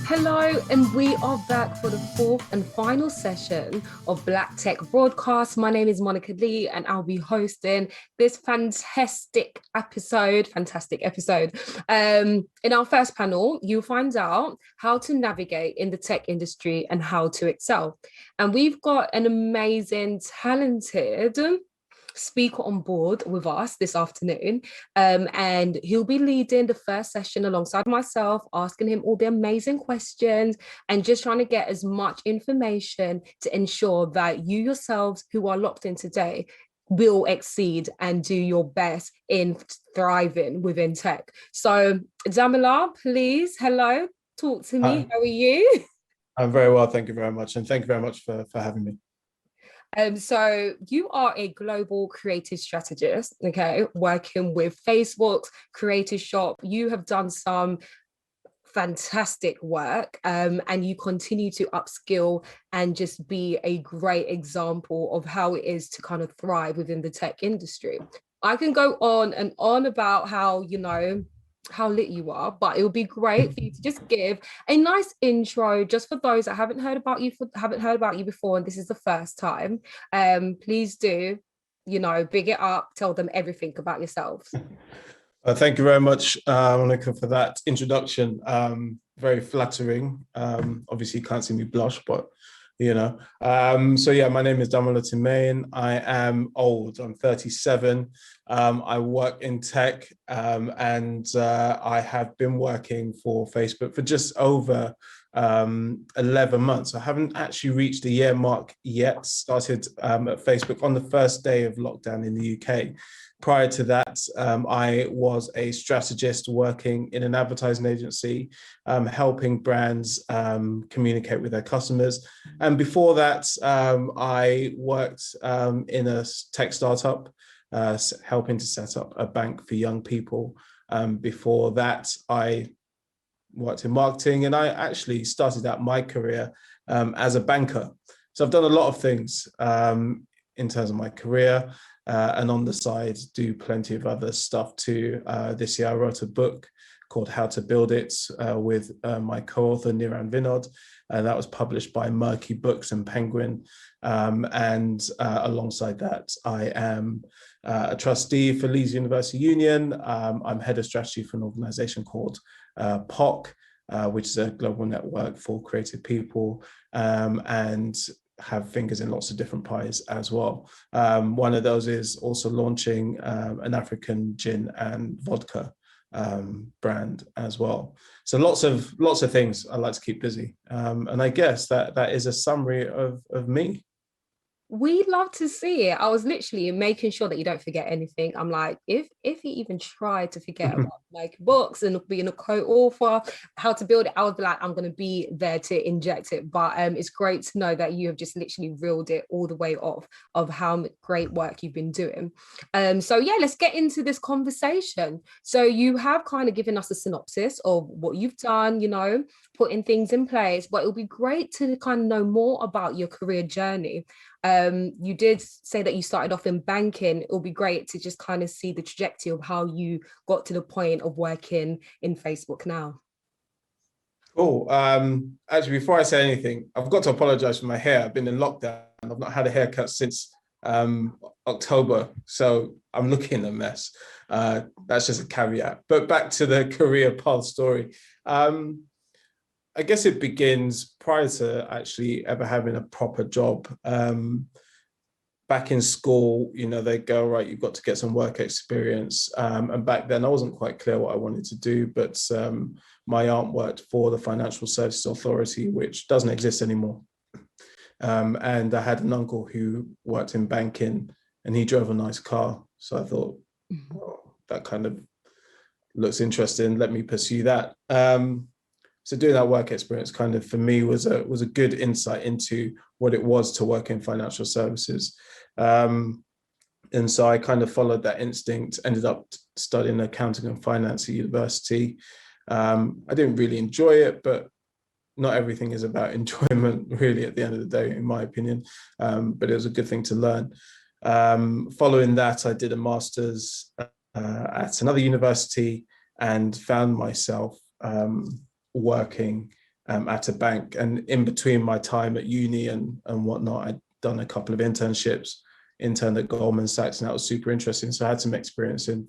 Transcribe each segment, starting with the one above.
Hello, and we are back for the fourth and final session of BlackTech Broadcast. My name is Monica Lee, and I'll be hosting this fantastic episode. In our first panel, you'll find out how to navigate in the tech industry and how to excel. And we've got an amazing, talented speaker on board with us this afternoon, and he'll be leading the first session alongside myself, asking him all the amazing questions and just trying to get as much information to ensure that you yourselves who are locked in today will exceed and do your best in thriving within tech. So Damila, please, hello, talk to me. Hi. How are you? I'm very well, thank you very much. And thank you very much for having me. So you are a global creative strategist, okay, working with Facebook's Creative Shop. You have done some fantastic work, and you continue to upskill and just be a great example of how it is to kind of thrive within the tech industry. I can go on and on about how lit you are, but it would be great for you to just give a nice intro just for those that haven't heard about you before and this is the first time. Please do, big it up, tell them everything about yourselves. Thank you very much, Monica, for that introduction. Very flattering. Obviously, you can't see me blush, but so yeah, my name is Damola Timain. I am old. I'm 37. I work in tech, and I have been working for Facebook for just over 11 months. I haven't actually reached the year mark yet. Started at Facebook on the first day of lockdown in the UK. Prior to that, I was a strategist working in an advertising agency, helping brands communicate with their customers. And before that, I worked in a tech startup, helping to set up a bank for young people. Before that, I worked in marketing, and I actually started out my career as a banker. So I've done a lot of things in terms of my career. And on the side, do plenty of other stuff too. This year, I wrote a book called How to Build It with my co-author, Niran Vinod. That was published by Murky Books and Penguin. And alongside that, I am a trustee for Leeds University Union. I'm head of strategy for an organization called POC, which is a global network for creative people. And have fingers in lots of different pies as well. One of those is also launching an African gin and vodka brand as well. So lots of things I like to keep busy. And I guess that is a summary of me. We love to see it. I was literally making sure that you don't forget anything. I'm like, if you even try to forget about like books and being a co-author, how to build it, I would be like, I'm going to be there to inject it. But it's great to know that you have just literally reeled it all the way off of how great work you've been doing. So yeah, let's get into this conversation. So you have kind of given us a synopsis of what you've done, putting things in place, but it'll be great to kind of know more about your career journey. You did say that you started off in banking. It'll be great to just kind of see the trajectory of how you got to the point of working in Facebook now. Cool. Actually, before I say anything, I've got to apologize for my hair. I've been in lockdown. I've not had a haircut since October, so I'm looking a mess. That's just a caveat. But back to the career path story. I guess it begins prior to actually ever having a proper job. Back in school, they go, right, you've got to get some work experience. And back then I wasn't quite clear what I wanted to do, but my aunt worked for the Financial Services Authority, which doesn't exist anymore. And I had an uncle who worked in banking and he drove a nice car. So I thought, well, that kind of looks interesting. Let me pursue that. So doing that work experience kind of for me was a good insight into what it was to work in financial services. And so I kind of followed that instinct, ended up studying accounting and finance at university. I didn't really enjoy it, but not everything is about enjoyment really at the end of the day, in my opinion. But it was a good thing to learn. Following that, I did a master's at another university and found myself working at a bank. And in between my time at uni and whatnot, I'd done a couple of internships, interned at Goldman Sachs, and that was super interesting. So I had some experience in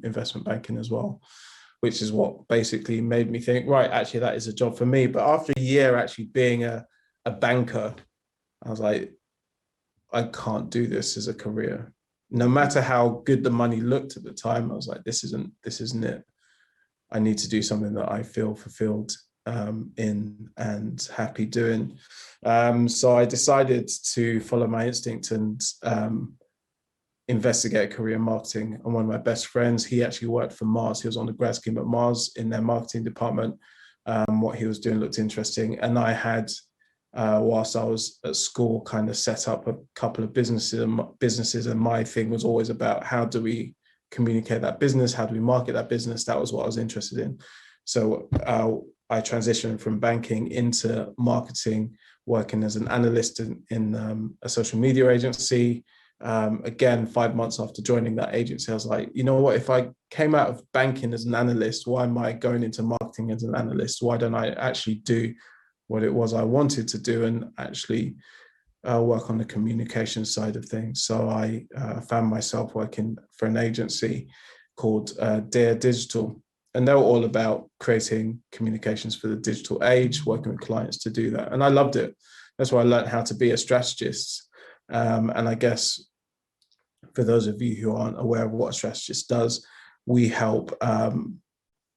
investment banking as well, which is what basically made me think, right, actually, that is a job for me. But after a year actually being a banker, I was like, I can't do this as a career. No matter how good the money looked at the time, I was like, this isn't it. I need to do something that I feel fulfilled in and happy doing. So I decided to follow my instinct and investigate a career in marketing. And one of my best friends, he actually worked for Mars. He was on the grad scheme at Mars in their marketing department. What he was doing looked interesting. And I had, whilst I was at school, kind of set up a couple of businesses. And my thing was always about how do we communicate that business? How do we market that business? That was what I was interested in. So I transitioned from banking into marketing, working as an analyst in a social media agency. Again, 5 months after joining that agency, I was like, you know what, if I came out of banking as an analyst, why am I going into marketing as an analyst? Why don't I actually do what it was I wanted to do and actually work on the communication side of things? So I found myself working for an agency called Dare Digital. And they were all about creating communications for the digital age, working with clients to do that. And I loved it. That's where I learned how to be a strategist. And I guess for those of you who aren't aware of what a strategist does, we help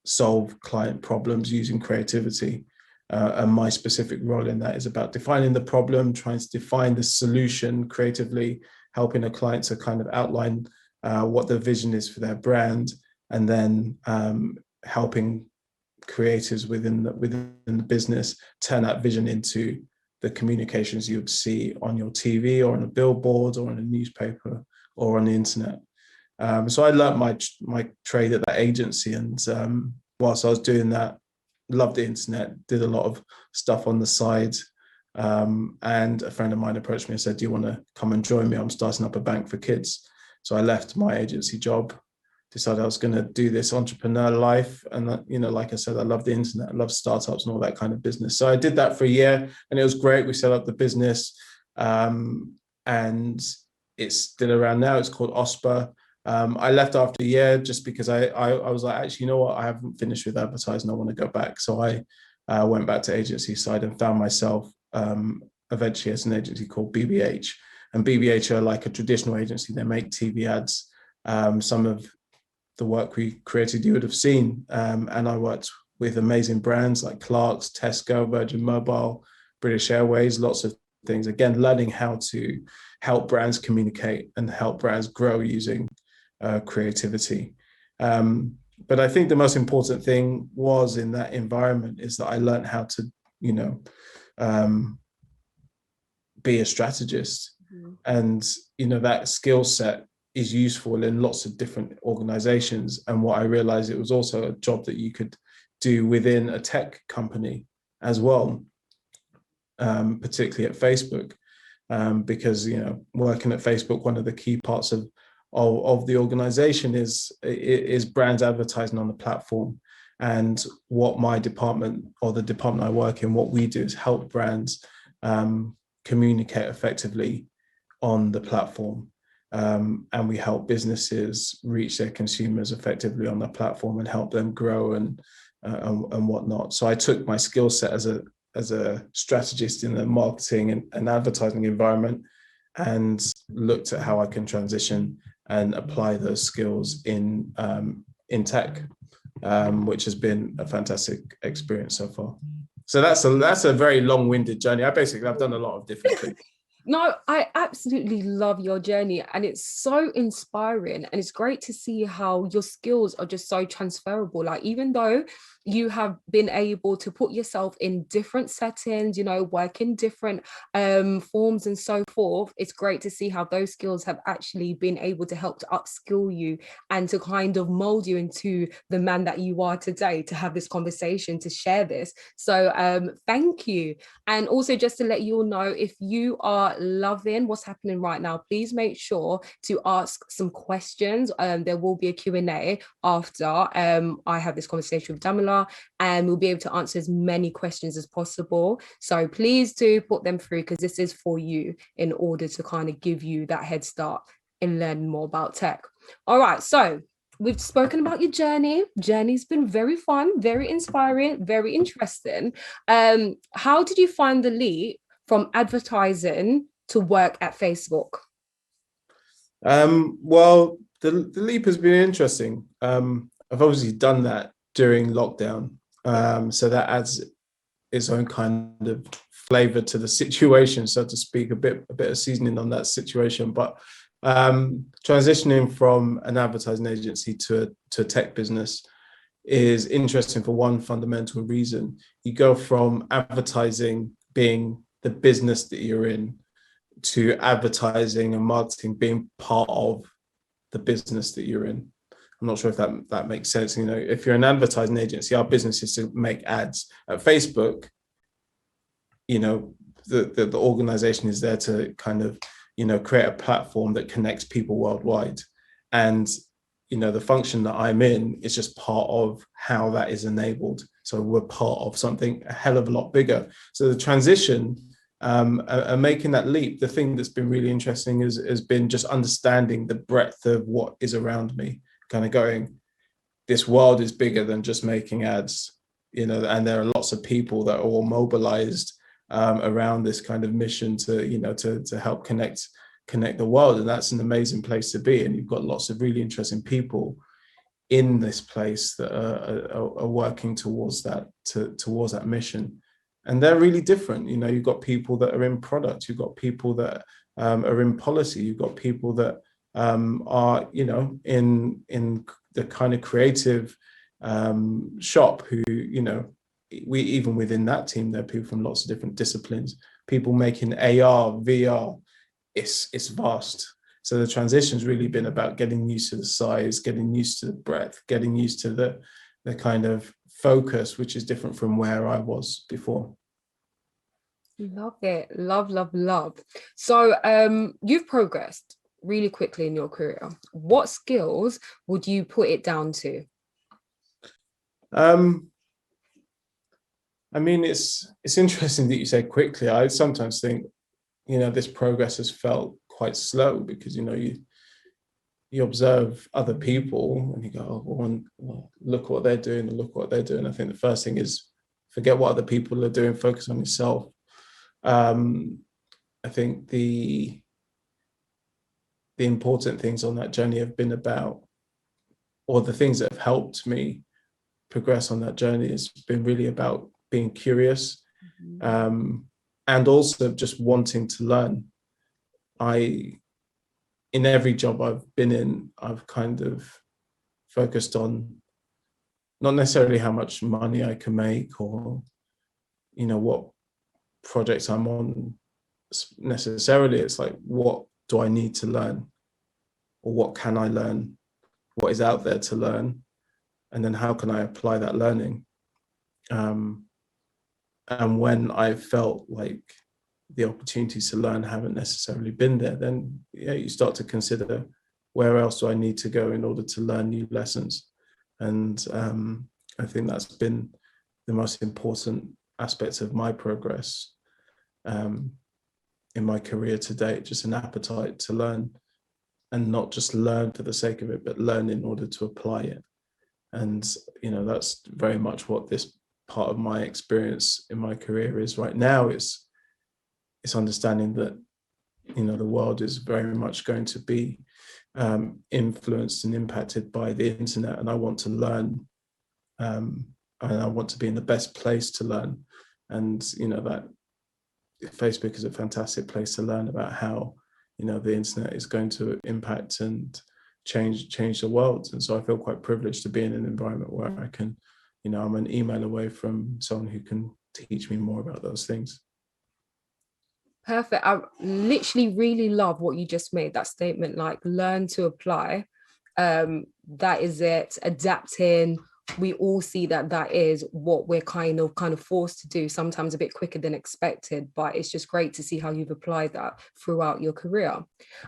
solve client problems using creativity. And my specific role in that is about defining the problem, trying to define the solution creatively, helping a client to kind of outline what the vision is for their brand, and then helping creators within the business turn that vision into the communications you would see on your TV or on a billboard or on a newspaper or on the internet. So I learned my trade at that agency, and whilst I was doing that, loved the internet, did a lot of stuff on the side. And a friend of mine approached me and said, do you want to come and join me? I'm starting up a bank for kids. So I left my agency job, decided I was going to do this entrepreneur life. And, you know, like I said, I love the internet, I love startups and all that kind of business. So I did that for a year and it was great. We set up the business and it's still around now. It's called Osper. I left after a year just because I was like, actually, you know what? I haven't finished with advertising. I want to go back. So I went back to agency side and found myself eventually as an agency called BBH. And BBH are like a traditional agency. They make TV ads. Some of the work we created you would have seen. And I worked with amazing brands like Clark's, Tesco, Virgin Mobile, British Airways, lots of things. Again, learning how to help brands communicate and help brands grow using creativity. But I think the most important thing was in that environment is that I learned how to, you know, be a strategist. Mm-hmm. And, you know, that skill set is useful in lots of different organizations. And what I realized, it was also a job that you could do within a tech company as well, particularly at Facebook. Because, you know, working at Facebook, one of the key parts of the organization is brands advertising on the platform. And what my department, or the department I work in, what we do is help brands communicate effectively on the platform. And we help businesses reach their consumers effectively on the platform and help them grow and whatnot. So I took my skill set as a strategist in the marketing and advertising environment and looked at how I can transition and apply those skills in tech, which has been a fantastic experience so far. So that's a very long-winded journey. I've done a lot of different things. No, I absolutely love your journey and it's so inspiring, and it's great to see how your skills are just so transferable. Like, even though you have been able to put yourself in different settings, you know, work in different forms and so forth, it's great to see how those skills have actually been able to help to upskill you and to kind of mold you into the man that you are today, to have this conversation, to share this. So thank you. And also, just to let you all know, if you are are loving what's happening right now, please make sure to ask some questions. There will be a Q&A after I have this conversation with Damila, and we'll be able to answer as many questions as possible. So please do put them through, because this is for you in order to kind of give you that head start in learning more about tech. All right, so we've spoken about your journey. Journey's been very fun, very inspiring, very interesting. How did you find the leap from advertising to work at Facebook? Well, the leap has been interesting. I've obviously done that during lockdown. So that adds its own kind of flavor to the situation, so to speak, a bit of seasoning on that situation. But transitioning from an advertising agency to a tech business is interesting for one fundamental reason. You go from advertising being the business that you're in to advertising and marketing being part of the business that you're in. I'm not sure if that makes sense. You know, if you're an advertising agency, our business is to make ads. At Facebook, you know, the organization is there to kind of, you know, create a platform that connects people worldwide. And, you know, the function that I'm in is just part of how that is enabled. So we're part of something a hell of a lot bigger. So the transition and making that leap, the thing that's been really interesting has been just understanding the breadth of what is around me, kind of going, this world is bigger than just making ads, you know, and there are lots of people that are all mobilized around this kind of mission to, you know, to help connect the world. And that's an amazing place to be. And you've got lots of really interesting people in this place that are working towards that mission. And they're really different. You know, you've got people that are in product, you've got people that are in policy, you've got people that are, you know, in the kind of creative shop who, you know, we even within that team, there are people from lots of different disciplines, people making AR, VR, it's vast. So the transition's really been about getting used to the size, getting used to the breadth, getting used to the kind of focus, which is different from where I was before. Love it. Love, love, love. So you've progressed really quickly in your career. What skills would you put it down to? I mean, it's interesting that you say quickly. I sometimes think, you know, this progress has felt quite slow because, you know, you observe other people and you go, oh, well, look what they're doing, and look what they're doing. I think the first thing is forget what other people are doing, focus on yourself. I think the important things on that journey have been about, or the things that have helped me progress on that journey has been really about being curious, and also just wanting to learn. In every job I've been in, I've kind of focused on not necessarily how much money I can make or, you know, what projects I'm on necessarily. It's like, what do I need to learn, or what can I learn, what is out there to learn, and then how can I apply that learning. And when I felt like the opportunities to learn haven't necessarily been there, then yeah, you start to consider, where else do I need to go in order to learn new lessons? And I think that's been the most important aspects of my progress in my career to date, just an appetite to learn, and not just learn for the sake of it, but learn in order to apply it. And, you know, that's very much what this part of my experience in my career is right now. It's understanding that, you know, the world is very much going to be influenced and impacted by the internet, and I want to learn, and I want to be in the best place to learn. And, you know, that Facebook is a fantastic place to learn about how, you know, the internet is going to impact and change the world. And so I feel quite privileged to be in an environment where I can, you know, I'm an email away from someone who can teach me more about those things. Perfect. I literally really love what you just made, that statement, like learn to apply. That is it. Adapting, we all see that that is what we're kind of forced to do, sometimes a bit quicker than expected. But it's just great to see how you've applied that throughout your career.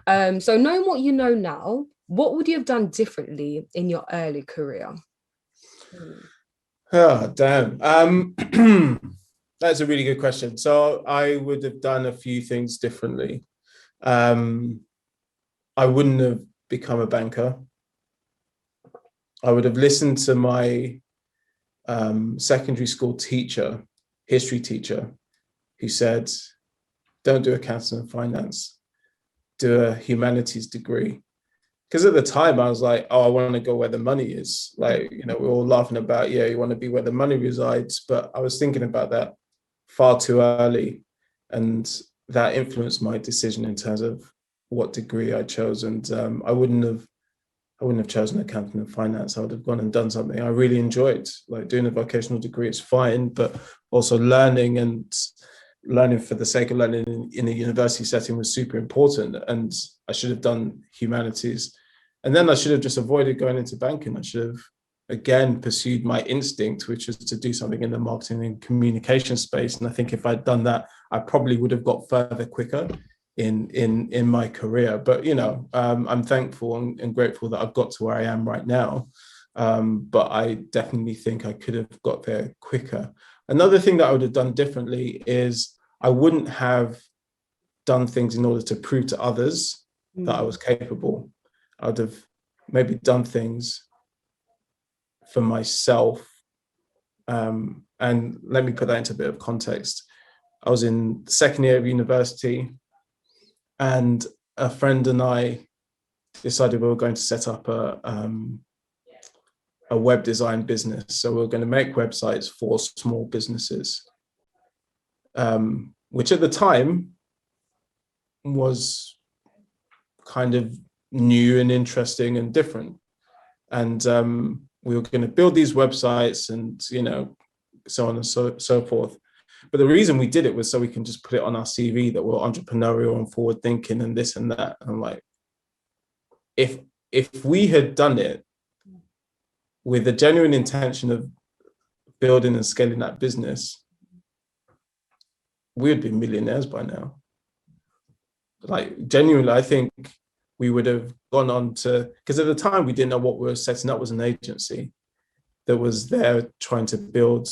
So knowing what you know now, what would you have done differently in your early career? Oh, damn. That's a really good question. So I would have done a few things differently. I wouldn't have become a banker. I would have listened to my secondary school teacher, history teacher, who said, don't do accounting and finance, do a humanities degree. Because at the time I was like, oh, I want to go where the money is. Like, you know, we're all laughing about, yeah, you want to be where the money resides. But I was thinking about that far too early. And that influenced my decision in terms of what degree I chose. And I wouldn't have chosen accounting and finance. I would have gone and done something I really enjoyed. Like doing a vocational degree is fine, but also learning for the sake of learning in a university setting was super important. And I should have done humanities. And then I should have just avoided going into banking. I should have, again, pursued my instinct, which was to do something in the marketing and communication space. And I think if I'd done that, I probably would have got further quicker in my career. But, you know, I'm thankful and grateful that I've got to where I am right now. But I definitely think I could have got there quicker. Another thing that I would have done differently is I wouldn't have done things in order to prove to others that I was capable. I would have maybe done things for myself. And let me put that into a bit of context. I was in the second year of university, and a friend and I decided we were going to set up a web design business. So we were going to make websites for small businesses, which at the time was kind of new and interesting and different. And we were going to build these websites and, you know, so on and so forth. But the reason we did it was so we can just put it on our CV that we're entrepreneurial and forward thinking and this and that. And I'm like, if we had done it with a genuine intention of building and scaling that business, we would be millionaires by now. Like, genuinely, I think we would have gone on to, because at the time we didn't know what we were setting up was an agency that was there trying to build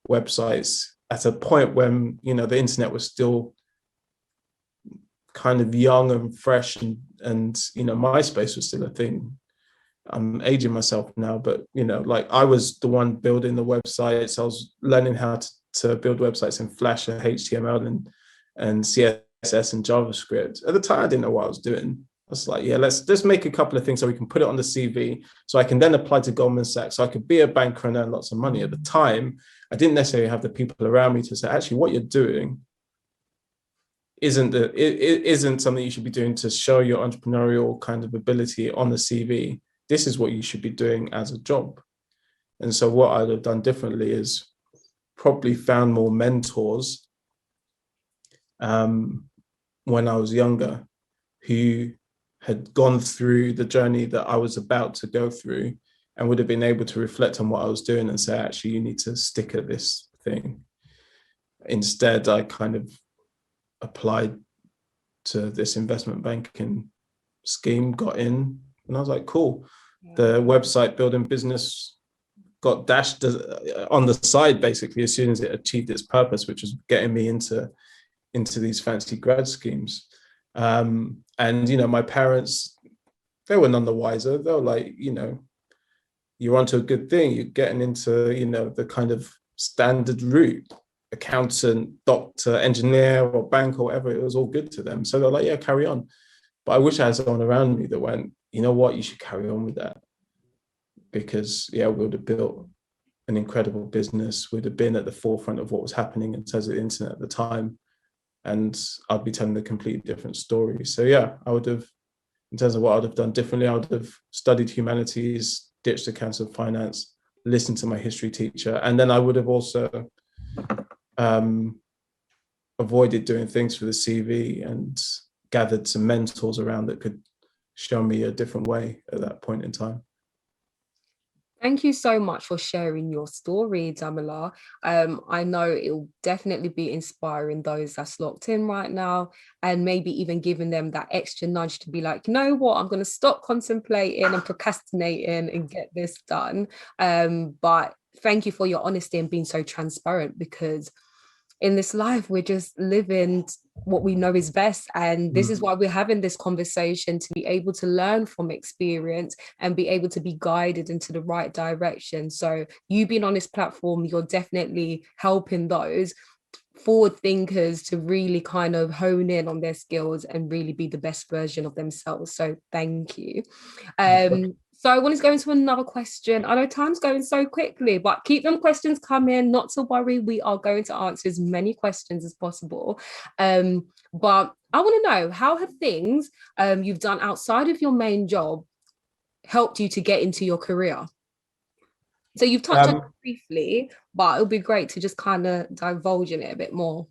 websites at a point when, you know, the internet was still kind of young and fresh, and you know, MySpace was still a thing. I'm aging myself now, but you know, like I was the one building the websites. I was learning how to build websites in Flash and HTML and CSS and JavaScript. At the time, I didn't know what I was doing. I was like, yeah, let's make a couple of things so we can put it on the CV, so I can then apply to Goldman Sachs, so I could be a banker and earn lots of money. At the time, I didn't necessarily have the people around me to say, actually, what you're doing isn't something you should be doing to show your entrepreneurial kind of ability on the CV. This is what you should be doing as a job. And so what I'd have done differently is probably found more mentors when I was younger, who had gone through the journey that I was about to go through, and would have been able to reflect on what I was doing and say, actually, you need to stick at this thing. Instead, I kind of applied to this investment banking scheme, got in, and I was like, cool. The website building business got dashed on the side, basically, as soon as it achieved its purpose, which was getting me into these fancy grad schemes. And, you know, my parents, they were none the wiser. They were like, you know, you're onto a good thing. You're getting into, you know, the kind of standard route, accountant, doctor, engineer, or bank, or whatever. It was all good to them. So they're like, yeah, carry on. But I wish I had someone around me that went, you know what, you should carry on with that. Because, yeah, we would have built an incredible business. We'd have been at the forefront of what was happening in terms of the internet at the time. And I'd be telling a completely different story. So, yeah, I would have, in terms of what I'd have done differently, I would have studied humanities, ditched accounting and finance, listened to my history teacher. And then I would have also avoided doing things for the CV and gathered some mentors around that could show me a different way at that point in time. Thank you so much for sharing your story, Damila. I know it'll definitely be inspiring those that's locked in right now, and maybe even giving them that extra nudge to be like, you know what, I'm going to stop contemplating and procrastinating and get this done. But thank you for your honesty and being so transparent, because in this life we're just living what we know is best, and this is why we're having this conversation, to be able to learn from experience and be able to be guided into the right direction. So you being on this platform, you're definitely helping those forward thinkers to really kind of hone in on their skills and really be the best version of themselves. So thank you. So I wanted to go into another question. I know time's going so quickly, but keep them questions coming, not to worry. We are going to answer as many questions as possible. But I want to know, how have things you've done outside of your main job helped you to get into your career? So you've touched on it briefly, but it would be great to just kind of divulge in it a bit more.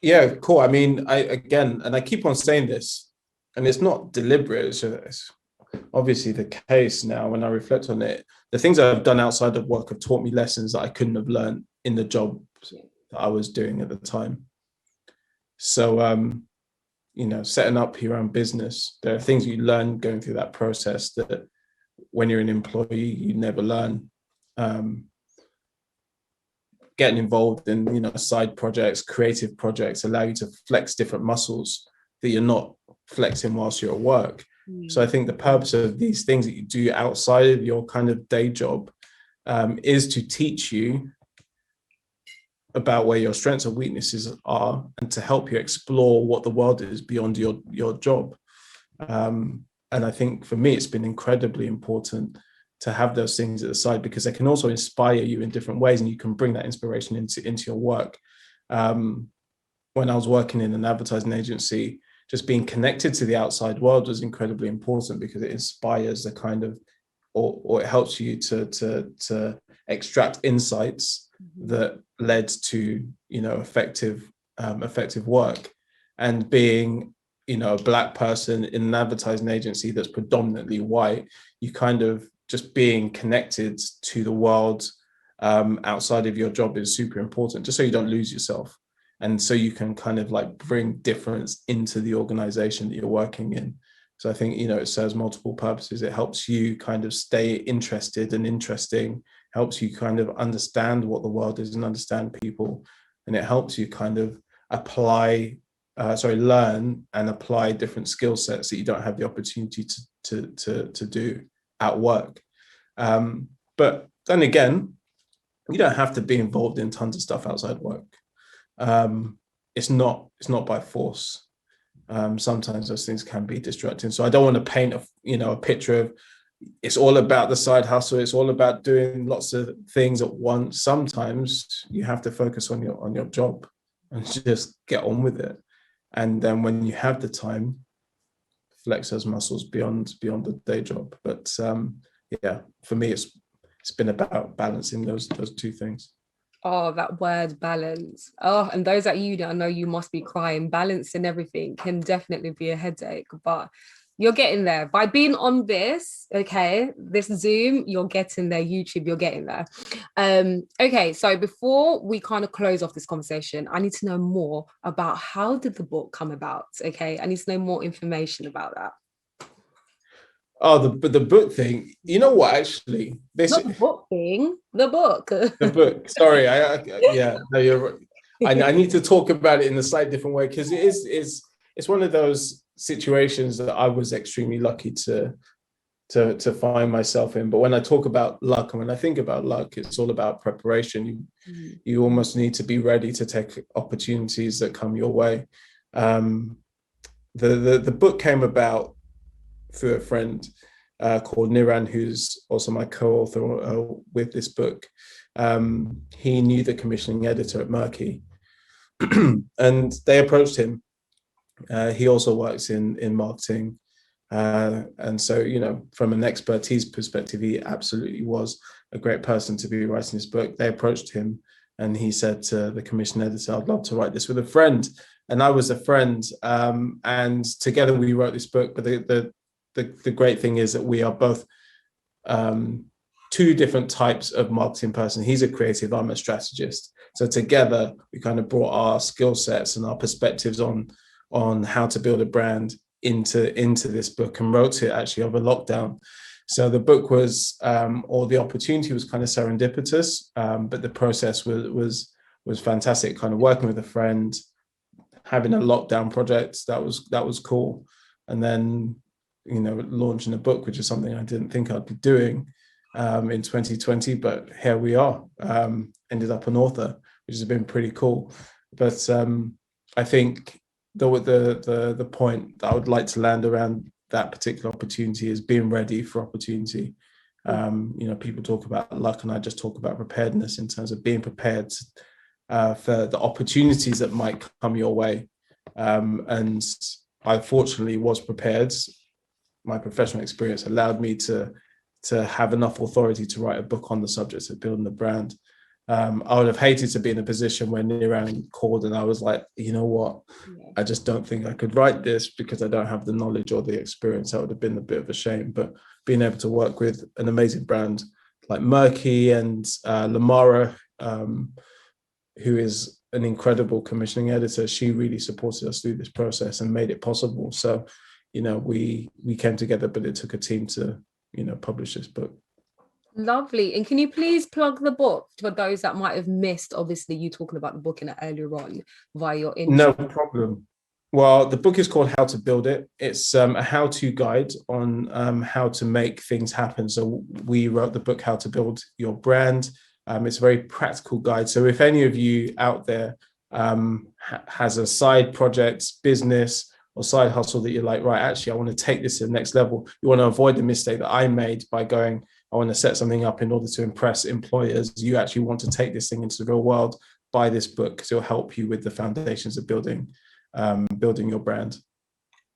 Yeah, cool. I mean, I keep on saying this, and it's not deliberate. It's obviously the case now when I reflect on it. The things I've done outside of work have taught me lessons that I couldn't have learned in the job that I was doing at the time. So, setting up your own business, there are things you learn going through that process that when you're an employee, you never learn. Getting involved in, side projects, creative projects allow you to flex different muscles that you're not flexing whilst you're at work. So I think the purpose of these things that you do outside of your kind of day job is to teach you about where your strengths and weaknesses are, and to help you explore what the world is beyond your job. And I think for me, it's been incredibly important to have those things at the side, because they can also inspire you in different ways, and you can bring that inspiration into your work. When I was working in an advertising agency, just being connected to the outside world was incredibly important, because it inspires the kind of, or it helps you to extract insights that led to, effective work. And being, a Black person in an advertising agency that's predominantly white, you kind of, just being connected to the world outside of your job is super important, just so you don't lose yourself. And so you can kind of like bring difference into the organization that you're working in. So I think, it serves multiple purposes. It helps you kind of stay interested and interesting, helps you kind of understand what the world is and understand people. And it helps you kind of learn and apply different skill sets that you don't have the opportunity to do at work. But then again, you don't have to be involved in tons of stuff outside work. It's not by force. Sometimes those things can be distracting. So I don't want to paint a picture of it's all about the side hustle. It's all about doing lots of things at once. Sometimes you have to focus on your job and just get on with it. And then when you have the time, flex those muscles beyond the day job. But for me, it's been about balancing those two things. Oh, that word balance. Oh, and those at uni, I know you must be crying. Balancing everything can definitely be a headache, but you're getting there by being on this, okay, this Zoom, you're getting there. YouTube, you're getting there. Okay, so before we kind of close off this conversation, I need to know more about, how did the book come about? Okay, I need to know more information about that. Oh, the book thing. You know what? Actually, not the book thing. The book. The book. Sorry, no, you're right. I need to talk about it in a slightly different way, because it's one of those situations that I was extremely lucky to find myself in. But when I talk about luck, and when I think about luck, it's all about preparation. You almost need to be ready to take opportunities that come your way. The book came about through a friend called Niran, who's also my co-author with this book. He knew the commissioning editor at Merky, and they approached him. He also works in marketing. And so, from an expertise perspective, he absolutely was a great person to be writing this book. They approached him, and he said to the commission editor, "I'd love to write this with a friend." And I was a friend, and together we wrote this book. But the great thing is that we are both two different types of marketing person. He's a creative, I'm a strategist. So together we kind of brought our skill sets and our perspectives on how to build a brand into this book, and wrote it actually over lockdown. So the book was, or the opportunity was kind of serendipitous, but the process was fantastic. Kind of working with a friend, having a lockdown project that was cool, and then launching a book, which is something I didn't think I'd be doing in 2020, but here we are. Ended up an author, which has been pretty cool. But I think the point that I would like to land around that particular opportunity is being ready for opportunity. People talk about luck, and I just talk about preparedness in terms of being prepared for the opportunities that might come your way. And I fortunately was prepared. My professional experience allowed me to have enough authority to write a book on the subject of building the brand. I would have hated to be in a position where Niran called and I was like, you know what, I just don't think I could write this because I don't have the knowledge or the experience. That would have been a bit of a shame. But being able to work with an amazing brand like Murky and Lamara, who is an incredible commissioning editor, she really supported us through this process and made it possible. So, we came together, but it took a team to, publish this book. Lovely. And can you please plug the book for those that might have missed, obviously, you talking about the book in earlier on via your intro? No problem. Well, the book is called How to Build It. It's a how-to guide on how to make things happen. So we wrote the book, How to Build Your Brand. It's a very practical guide. So if any of you out there has a side project, business, or side hustle that you're like, right, actually, I want to take this to the next level. You want to avoid the mistake that I made by going, I want to set something up in order to impress employers. You actually want to take this thing into the real world. Buy this book because it'll help you with the foundations of building your brand.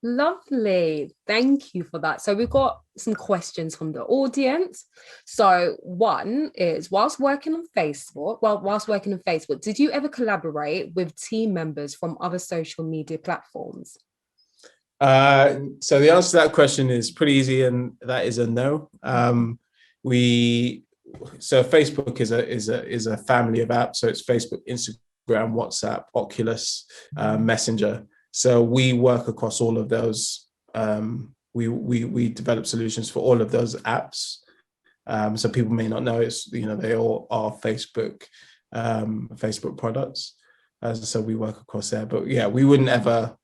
Lovely. Thank you for that. So we've got some questions from the audience. So one is, whilst working on Facebook, did you ever collaborate with team members from other social media platforms? So the answer to that question is pretty easy, and that is a no. Facebook is a family of apps. So it's Facebook, Instagram, WhatsApp, Oculus, Messenger. So we work across all of those. We develop solutions for all of those apps. So people may not know they all are Facebook products. So we work across there. But yeah, we wouldn't ever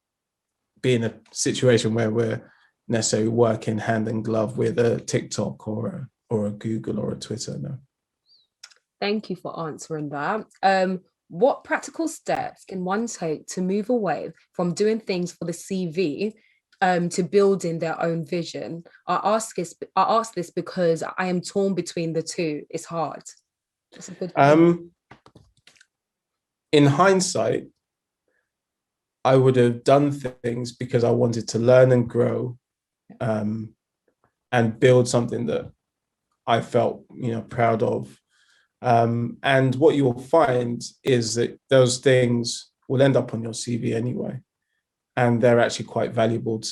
be in a situation where we're necessarily working hand in glove with a TikTok or a Google or a Twitter. No. Thank you for answering that. What practical steps can one take to move away from doing things for the CV to building their own vision? I ask this because I am torn between the two. It's hard. That's a good point. In hindsight, I would have done things because I wanted to learn and grow, and build something that I felt, proud of. And what you'll find is that those things will end up on your CV anyway. And they're actually quite valuable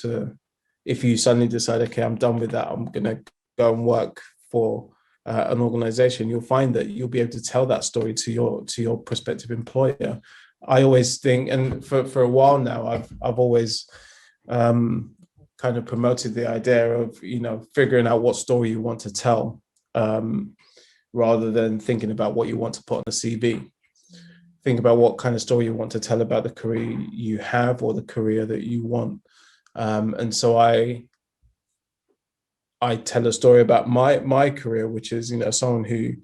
if you suddenly decide, okay, I'm done with that, I'm going to go and work for an organization, you'll find that you'll be able to tell that story to your prospective employer. I always think, and for a while now, I've always kind of promoted the idea of, figuring out what story you want to tell, rather than thinking about what you want to put on the CV. Think about what kind of story you want to tell about the career you have or the career that you want. And so I tell a story about my career, which is, someone who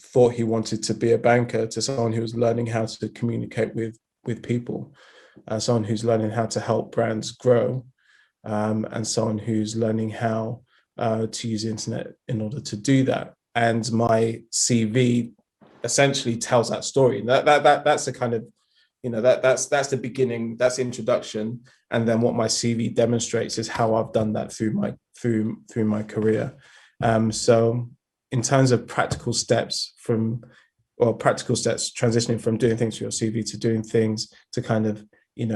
thought he wanted to be a banker, to someone who was learning how to communicate with people, someone who's learning how to help brands grow, and someone who's learning how to use the internet in order to do that. And my CV essentially tells that story. That's the kind of, that's the beginning, that's the introduction. And then what my CV demonstrates is how I've done that through my career. So in terms of practical steps transitioning from doing things for your CV to doing things to kind of,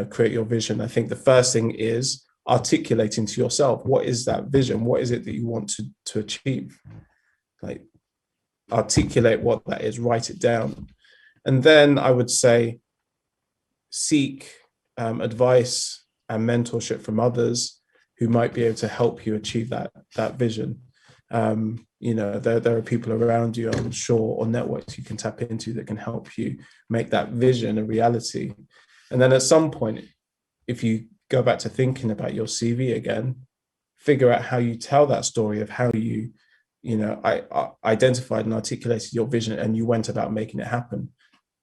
create your vision, I think the first thing is articulating to yourself, what is that vision? What is it that you want to achieve? like articulate what that is, write it down. And then I would say seek advice and mentorship from others who might be able to help you achieve that vision. There are people around you, I'm sure, or networks you can tap into that can help you make that vision a reality. And then at some point, if you go back to thinking about your CV again, figure out how you tell that story of how I identified and articulated your vision and you went about making it happen,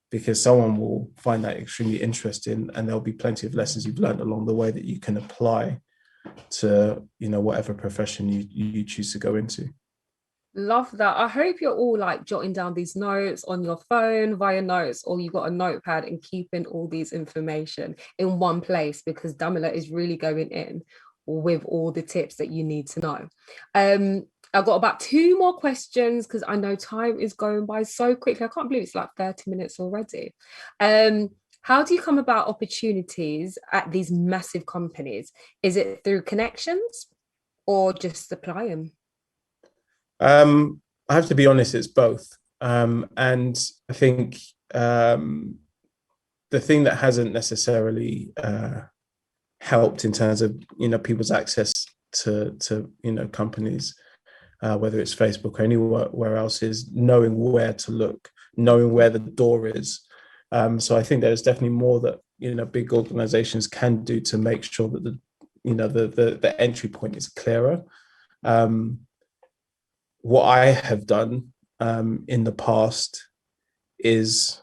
because someone will find that extremely interesting, and there'll be plenty of lessons you've learned along the way that you can apply to, whatever profession you choose to go into. Love that. I hope you're all like jotting down these notes on your phone via notes, or you've got a notepad and keeping all these information in one place, because Damila is really going in with all the tips that you need to know. I've got about 2 more questions because I know time is going by so quickly. I can't believe it's like 30 minutes already. How do you come about opportunities at these massive companies? Is it through connections or just apply them? I have to be honest, it's both. And I think the thing that hasn't necessarily helped in terms of, people's access to companies, whether it's Facebook or anywhere else, is knowing where to look, knowing where the door is. So I think there's definitely more that, big organizations can do to make sure that the entry point is clearer. What I have done in the past is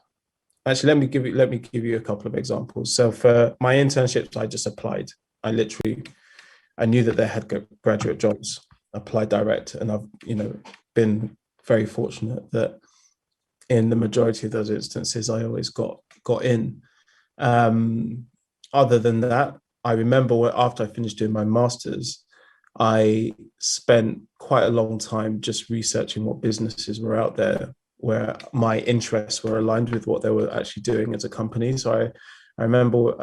actually, let me give you a couple of examples. So for my internships, I just applied. I knew that they had graduate jobs, applied direct, and I've been very fortunate that in the majority of those instances I always got in. Other than that, I remember after I finished doing my master's, I spent quite a long time just researching what businesses were out there where my interests were aligned with what they were actually doing as a company. So I remember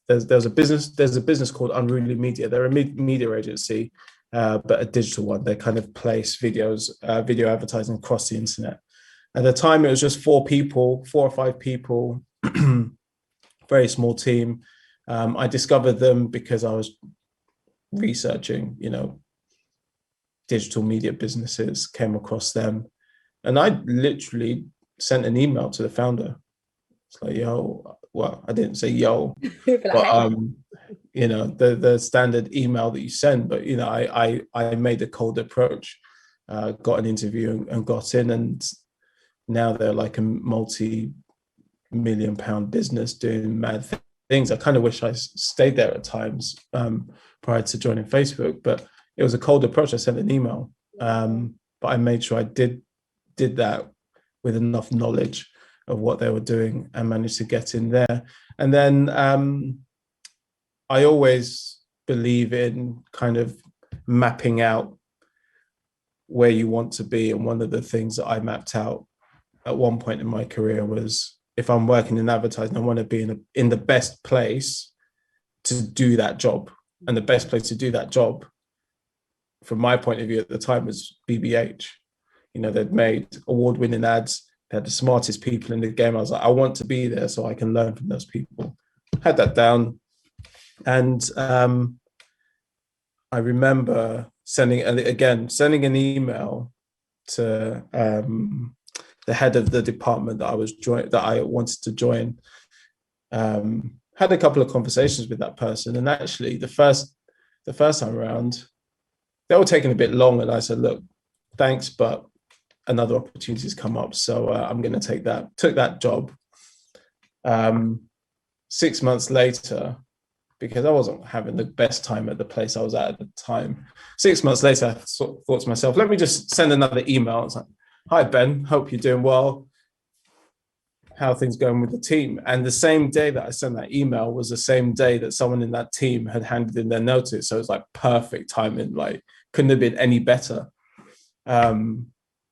there's a business called Unruly Media. They're a media agency, but a digital one. They kind of place video advertising across the internet. At the time, it was just 4 or 5 people, very small team. I discovered them because I was researching, digital media businesses, came across them. And I literally sent an email to the founder. It's like, yo, well, I didn't say yo, but the standard email that you send. But I made a cold approach, got an interview and got in, and now they're like a multi-million-pound business doing mad things. I kind of wish I stayed there at times prior to joining Facebook, but it was a cold approach. I sent an email, but I made sure I did that with enough knowledge of what they were doing and managed to get in there. And then I always believe in kind of mapping out where you want to be. And one of the things that I mapped out at one point in my career was, if I'm working in advertising, I want to be in the best place to do that job. And the best place to do that job, from my point of view at the time, was BBH. They'd made award-winning ads. They had the smartest people in the game. I was like, I want to be there so I can learn from those people. Had that down. And I remember sending an email to the head of the department that I wanted to join. Had a couple of conversations with that person, and actually the first time around, they were taking a bit long, and I said, look, thanks, but another opportunity's come up, so I'm going to take that. Took that job. 6 months later, because I wasn't having the best time at the place I was at the time, 6 months later, I thought to myself, let me just send another email. I was like, hi, Ben, hope you're doing well. How are things going with the team? And the same day that I sent that email was the same day that someone in that team had handed in their notice. So it was like perfect timing, like couldn't have been any better. And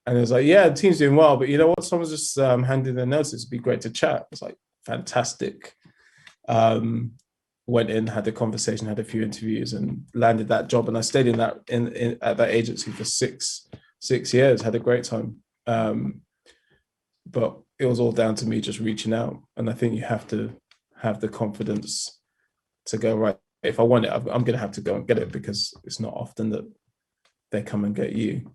it was like, yeah, the team's doing well, but you know what? Someone's just handed their notice. It'd be great to chat. It's like, fantastic. Went in, had the conversation, had a few interviews, and landed that job. And I stayed at that agency for 6 years, had a great time. But it was all down to me just reaching out. And I think you have to have the confidence to go, right, if I want it, I'm going to have to go and get it, because it's not often that they come and get you.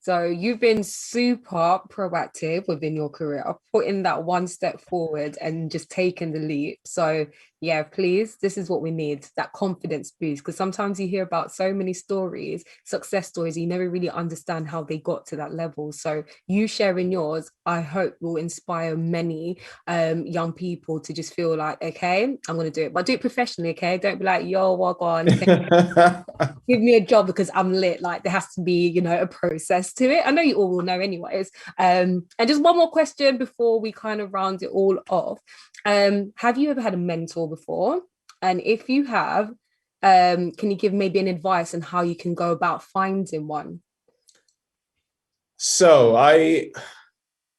So you've been super proactive within your career, putting that one step forward and just taking the leap. So yeah, please, this is what we need, that confidence boost. Because sometimes you hear about so many stories, success stories, you never really understand how they got to that level. So you sharing yours, I hope will inspire many young people to just feel like, okay, I'm going to do it, but do it professionally, okay? Don't be like, yo, walk on. Give me a job because I'm lit. Like there has to be, a process to it. I know you all will know anyways. And just one more question before we kind of round it all off. Have you ever had a mentor before? And if you have, can you give maybe an advice on how you can go about finding one? So I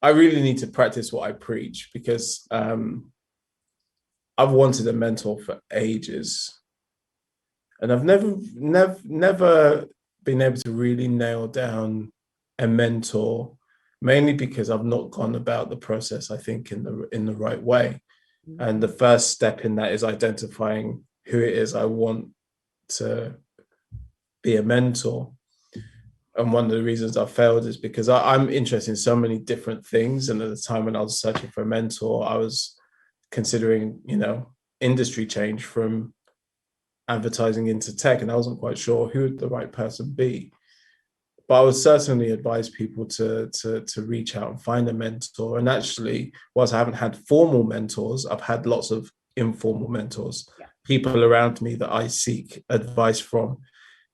really need to practice what I preach, because I've wanted a mentor for ages. And I've never been able to really nail down a mentor, mainly because I've not gone about the process, I think, in the right way. And the first step in that is identifying who it is I want to be a mentor. And one of the reasons I failed is because I'm interested in so many different things. And at the time when I was searching for a mentor, I was considering, industry change from advertising into tech, and I wasn't quite sure who would the right person be. But I would certainly advise people to reach out and find a mentor. And actually, whilst I haven't had formal mentors, I've had lots of informal mentors, people around me that I seek advice from.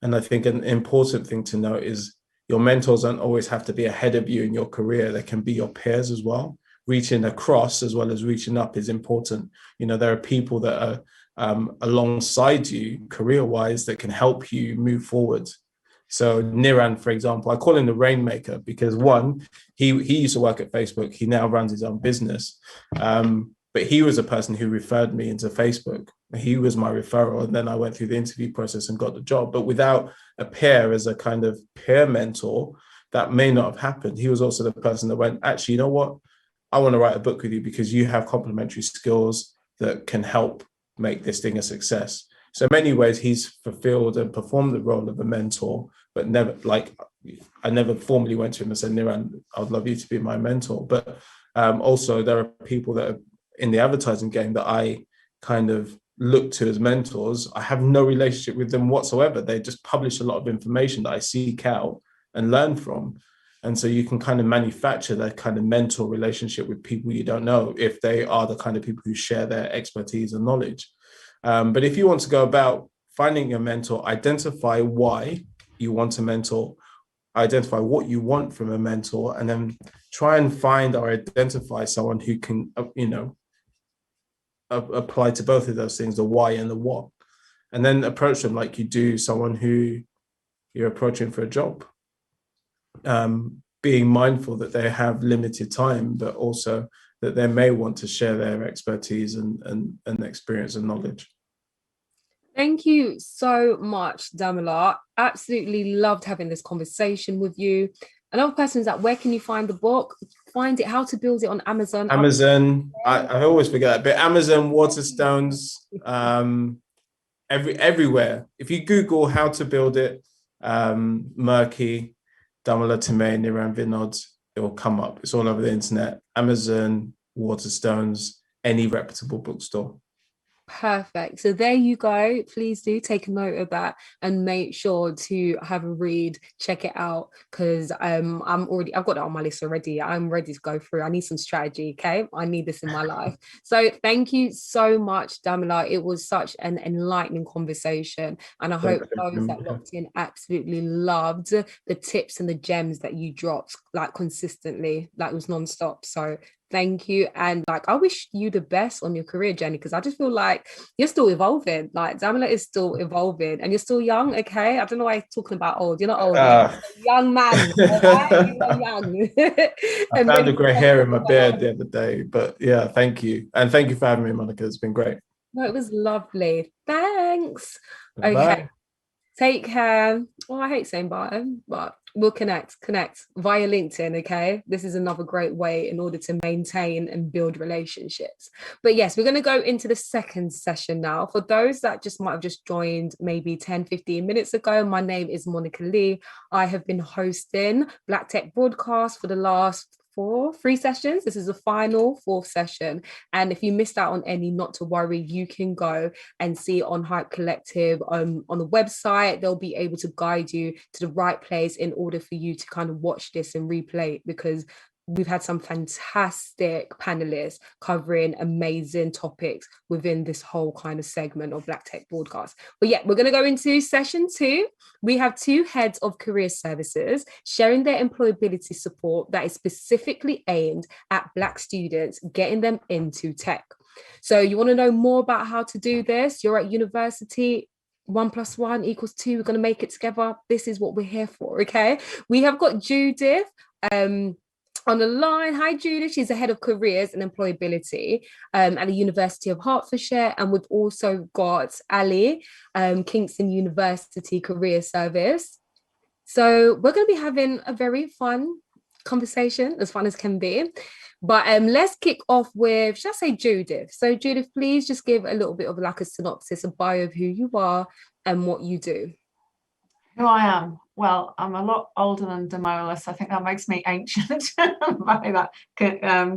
And I think an important thing to note is your mentors don't always have to be ahead of you in your career. They can be your peers as well. Reaching across as well as reaching up is important. There are people that are alongside you career-wise that can help you move forward. So Niran, for example, I call him the rainmaker because one, he used to work at Facebook. He now runs his own business. But he was a person who referred me into Facebook. He was my referral. And then I went through the interview process and got the job. But without a peer as a kind of peer mentor, that may not have happened. He was also the person that went, actually, you know what? I want to write a book with you because you have complementary skills that can help make this thing a success. So in many ways, he's fulfilled and performed the role of a mentor, but I never formally went to him and said, Niran, I'd love you to be my mentor. But also there are people that are in the advertising game that I kind of look to as mentors. I have no relationship with them whatsoever. They just publish a lot of information that I seek out and learn from. And so you can kind of manufacture that kind of mentor relationship with people you don't know if they are the kind of people who share their expertise and knowledge. But if you want to go about finding a mentor, identify why you want a mentor, identify what you want from a mentor, and then try and find or identify someone who can, apply to both of those things, the why and the what, and then approach them like you do someone who you're approaching for a job. Being mindful that they have limited time, but also that they may want to share their expertise and experience and knowledge. Thank you so much, Damola. Absolutely loved having this conversation with you. Another question is that where can you find the book? Find it, How to Build It on Amazon. I always forget that, but Amazon, Waterstones, everywhere. If you Google How to Build It, Murky, Damola Timay, Niran Vinod, it will come up. It's all over the internet. Amazon, Waterstones, any reputable bookstore. Perfect. So there you go. Please do take a note of that and make sure to have a read, check it out, because I've got it on my list already. I'm ready to go through. I need some strategy. Okay. I need this in my life. So thank you so much, Damola. It was such an enlightening conversation. And I hope those that locked in absolutely loved the tips and the gems that you dropped consistently. It was nonstop. So thank you. And I wish you the best on your career journey, because I just feel like you're still evolving. Damola is still evolving and you're still young. Okay. I don't know why you're talking about old. You're not old. You're a young man. Right? You are young. I found a grey hair in my beard the other day, but yeah, thank you. And thank you for having me, Monica. It's been great. No, it was lovely. Thanks. Bye. Okay. Take care. Oh, I hate saying bye, but We'll connect via LinkedIn. Okay, this is another great way in order to maintain and build relationships. But yes, we're going to go into the second session now. For those that just might have just joined maybe 10-15 minutes ago, my name is Monica Lee. I have been hosting BlackTech Broadcast for the last three sessions. This is the final fourth session, and if you missed out on any, not to worry, you can go and see on Hype Collective on the website. They'll be able to guide you to the right place in order for you to kind of watch this and replay it, because we've had some fantastic panelists covering amazing topics within this whole kind of segment of BlackTech Broadcast. But yeah, we're going to go into session 2. We have 2 heads of career services sharing their employability support that is specifically aimed at Black students, getting them into tech. So you want to know more about how to do this? You're at university. 1 + 1 = 2. We're going to make it together. This is what we're here for. Okay. We have got Judith on the line. Hi, Judith. She's the head of careers and employability at the University of Hertfordshire. And we've also got Ali, Kingston University Career Service. So we're going to be having a very fun conversation, as fun as can be. But let's kick off with, should I say Judith? So Judith, please just give a little bit of like a synopsis, a bio of who you are and what you do. Who I am? Well, I'm a lot older than Damola, so I think that makes me ancient by that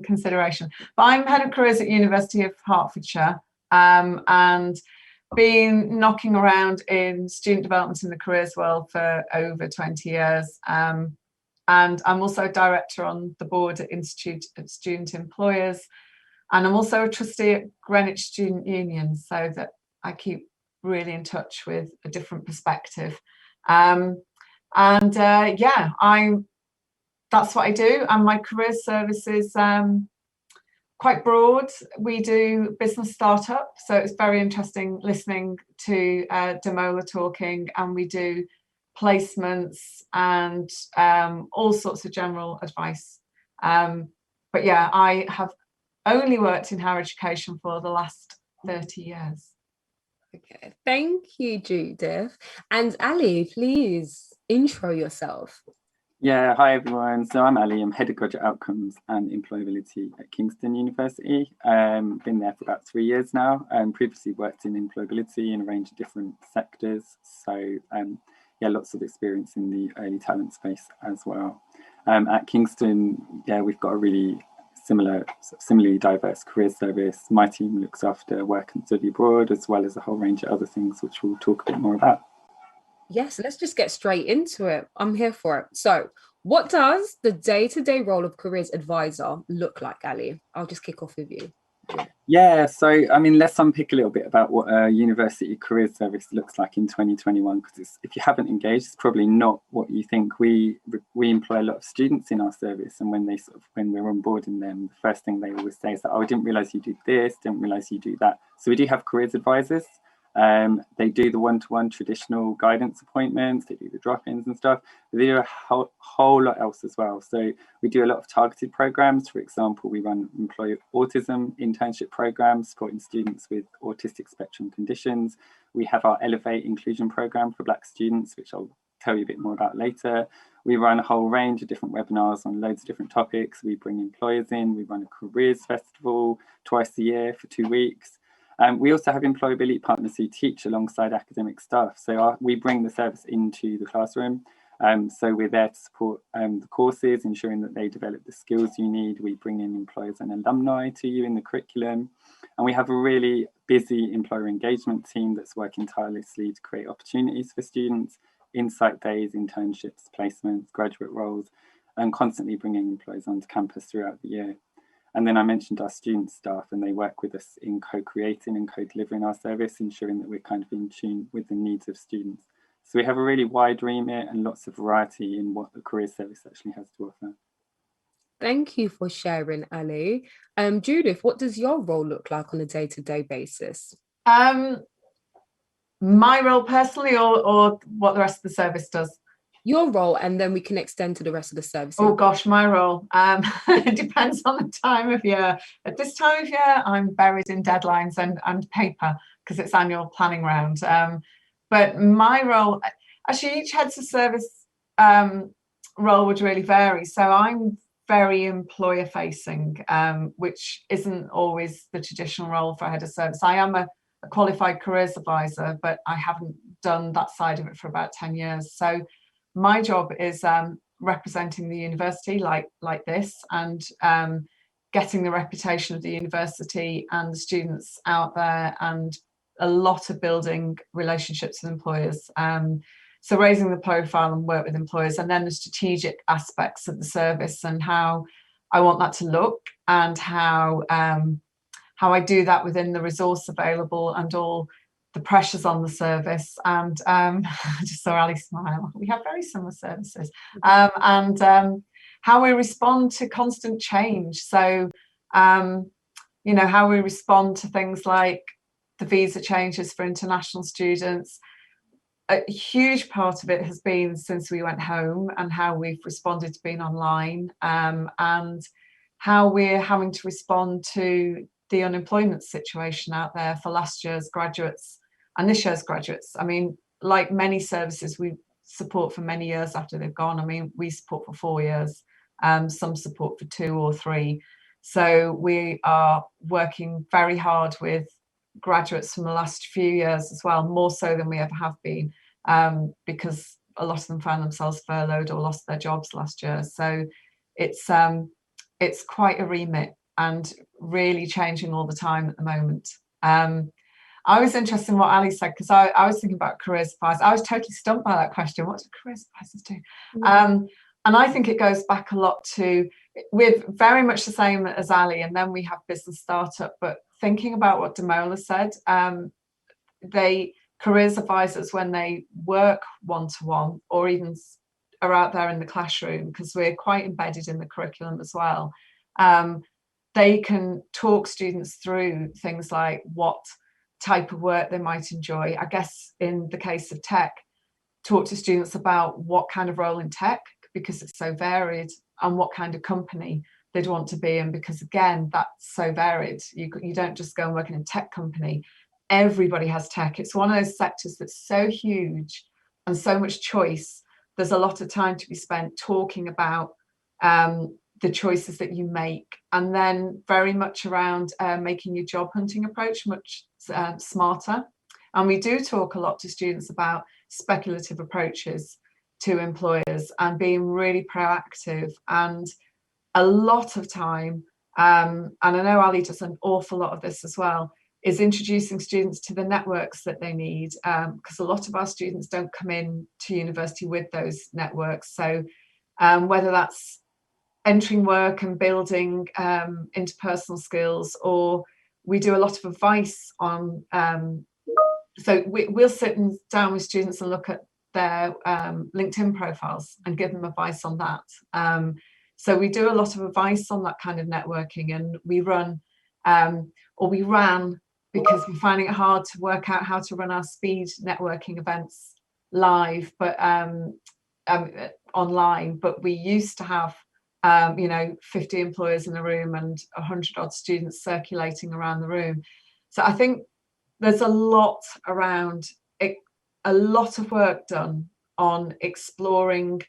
consideration. But I'm head of careers at University of Hertfordshire, and been knocking around in student development in the careers world for over 20 years. And I'm also director on the board at Institute of Student Employers. And I'm also a trustee at Greenwich Student Union, so that I keep really in touch with a different perspective. That's what I do. And my career service is quite broad. We do business startup, so it's very interesting listening to Damola talking, and we do placements and all sorts of general advice. But yeah, I have only worked in higher education for the last 30 years. Okay, thank you, Judith. And Ali, please intro yourself. Yeah, hi everyone. So I'm Ali. I'm head of graduate outcomes and employability at Kingston University. Been there for about 3 years now, and previously worked in employability in a range of different sectors. So yeah, lots of experience in the early talent space as well. At Kingston, yeah, we've got a really similarly diverse career service. My team looks after work and study abroad, as well as a whole range of other things, which we'll talk a bit more about. Yes, let's just get straight into it. I'm here for it. So what does the day-to-day role of careers advisor look like, Ali? I'll just kick off with you. Yeah, so I mean, let's unpick a little bit about what a university career service looks like in 2021, because if you haven't engaged, it's probably not what you think. We employ a lot of students in our service, and when we're onboarding them, the first thing they always say is that, oh, I didn't realise you do this, didn't realise you do that. So we do have careers advisors. They do the one-to-one traditional guidance appointments, they do the drop-ins and stuff, but they do a whole lot else as well. So we do a lot of targeted programs. For example, we run employee autism internship programs supporting students with autistic spectrum conditions. We have our Elevate inclusion program for Black students, which I'll tell you a bit more about later. We run a whole range of different webinars on loads of different topics. We bring employers in. We run a careers festival twice a year for 2 weeks. We also have employability partners who teach alongside academic staff. So we bring the service into the classroom. So we're there to support the courses, ensuring that they develop the skills you need. We bring in employers and alumni to you in the curriculum. And we have a really busy employer engagement team that's working tirelessly to create opportunities for students, insight days, internships, placements, graduate roles, and constantly bringing employers onto campus throughout the year. And then I mentioned our student staff, and they work with us in co-creating and co-delivering our service, ensuring that we're kind of in tune with the needs of students. So we have a really wide remit and lots of variety in what the career service actually has to offer. Thank you for sharing, Ali. Judith, what does your role look like on a day-to-day basis? My role personally, or what the rest of the service does? Your role, and then we can extend to the rest of the services. Oh gosh, my role. It depends on the time of year. At this time of year, I'm buried in deadlines and paper because it's annual planning round. But my role, actually, each heads of service role would really vary. So I'm very employer facing, which isn't always the traditional role for a head of service. I am a qualified careers advisor, but I haven't done that side of it for about 10 years. So my job is representing the university like this, and getting the reputation of the university and the students out there, and a lot of building relationships with employers. So raising the profile and work with employers, and then the strategic aspects of the service and how I want that to look, and how I do that within the resource available and all the pressures on the service. And I just saw Ali smile. We have very similar services. And how we respond to constant change. So, you know, how we respond to things like the visa changes for international students. A huge part of it has been since we went home, and how we've responded to being online, and how we're having to respond to the unemployment situation out there for last year's graduates and this year's graduates. I mean, like many services, we support for many years after they've gone. I mean, we support for 4 years, some support for 2 or 3. So we are working very hard with graduates from the last few years as well, more so than we ever have been, because a lot of them found themselves furloughed or lost their jobs last year. So it's quite a remit, and really changing all the time at the moment. I was interested in what Ali said, because I was thinking about careers advisors. I was totally stumped by that question. What do careers advisors do? And I think it goes back a lot to, we're very much the same as Ali, and then we have business startup. But thinking about what Damola said, careers advisors, when they work one-to-one or even are out there in the classroom, because we're quite embedded in the curriculum as well, they can talk students through things like what type of work they might enjoy. I guess in the case of tech, talk to students about what kind of role in tech, because it's so varied, and what kind of company they'd want to be in, because again, that's so varied. You don't just go and work in a tech company. Everybody has tech. It's one of those sectors that's so huge and so much choice. There's a lot of time to be spent talking about the choices that you make, and then very much around making your job hunting approach much smarter. And we do talk a lot to students about speculative approaches to employers and being really proactive. And a lot of time, and I know Ali does an awful lot of this as well, is introducing students to the networks that they need, because a lot of our students don't come in to university with those networks. So whether that's entering work and building interpersonal skills, or we do a lot of advice on, so we'll sit down with students and look at their LinkedIn profiles and give them advice on that. So we do a lot of advice on that kind of networking, and we run, or we ran, because we're finding it hard to work out how to run our speed networking events live, but online. But we used to have 50 employers in the room and 100 odd students circulating around the room. So I think there's a lot around it, a lot of work done on exploring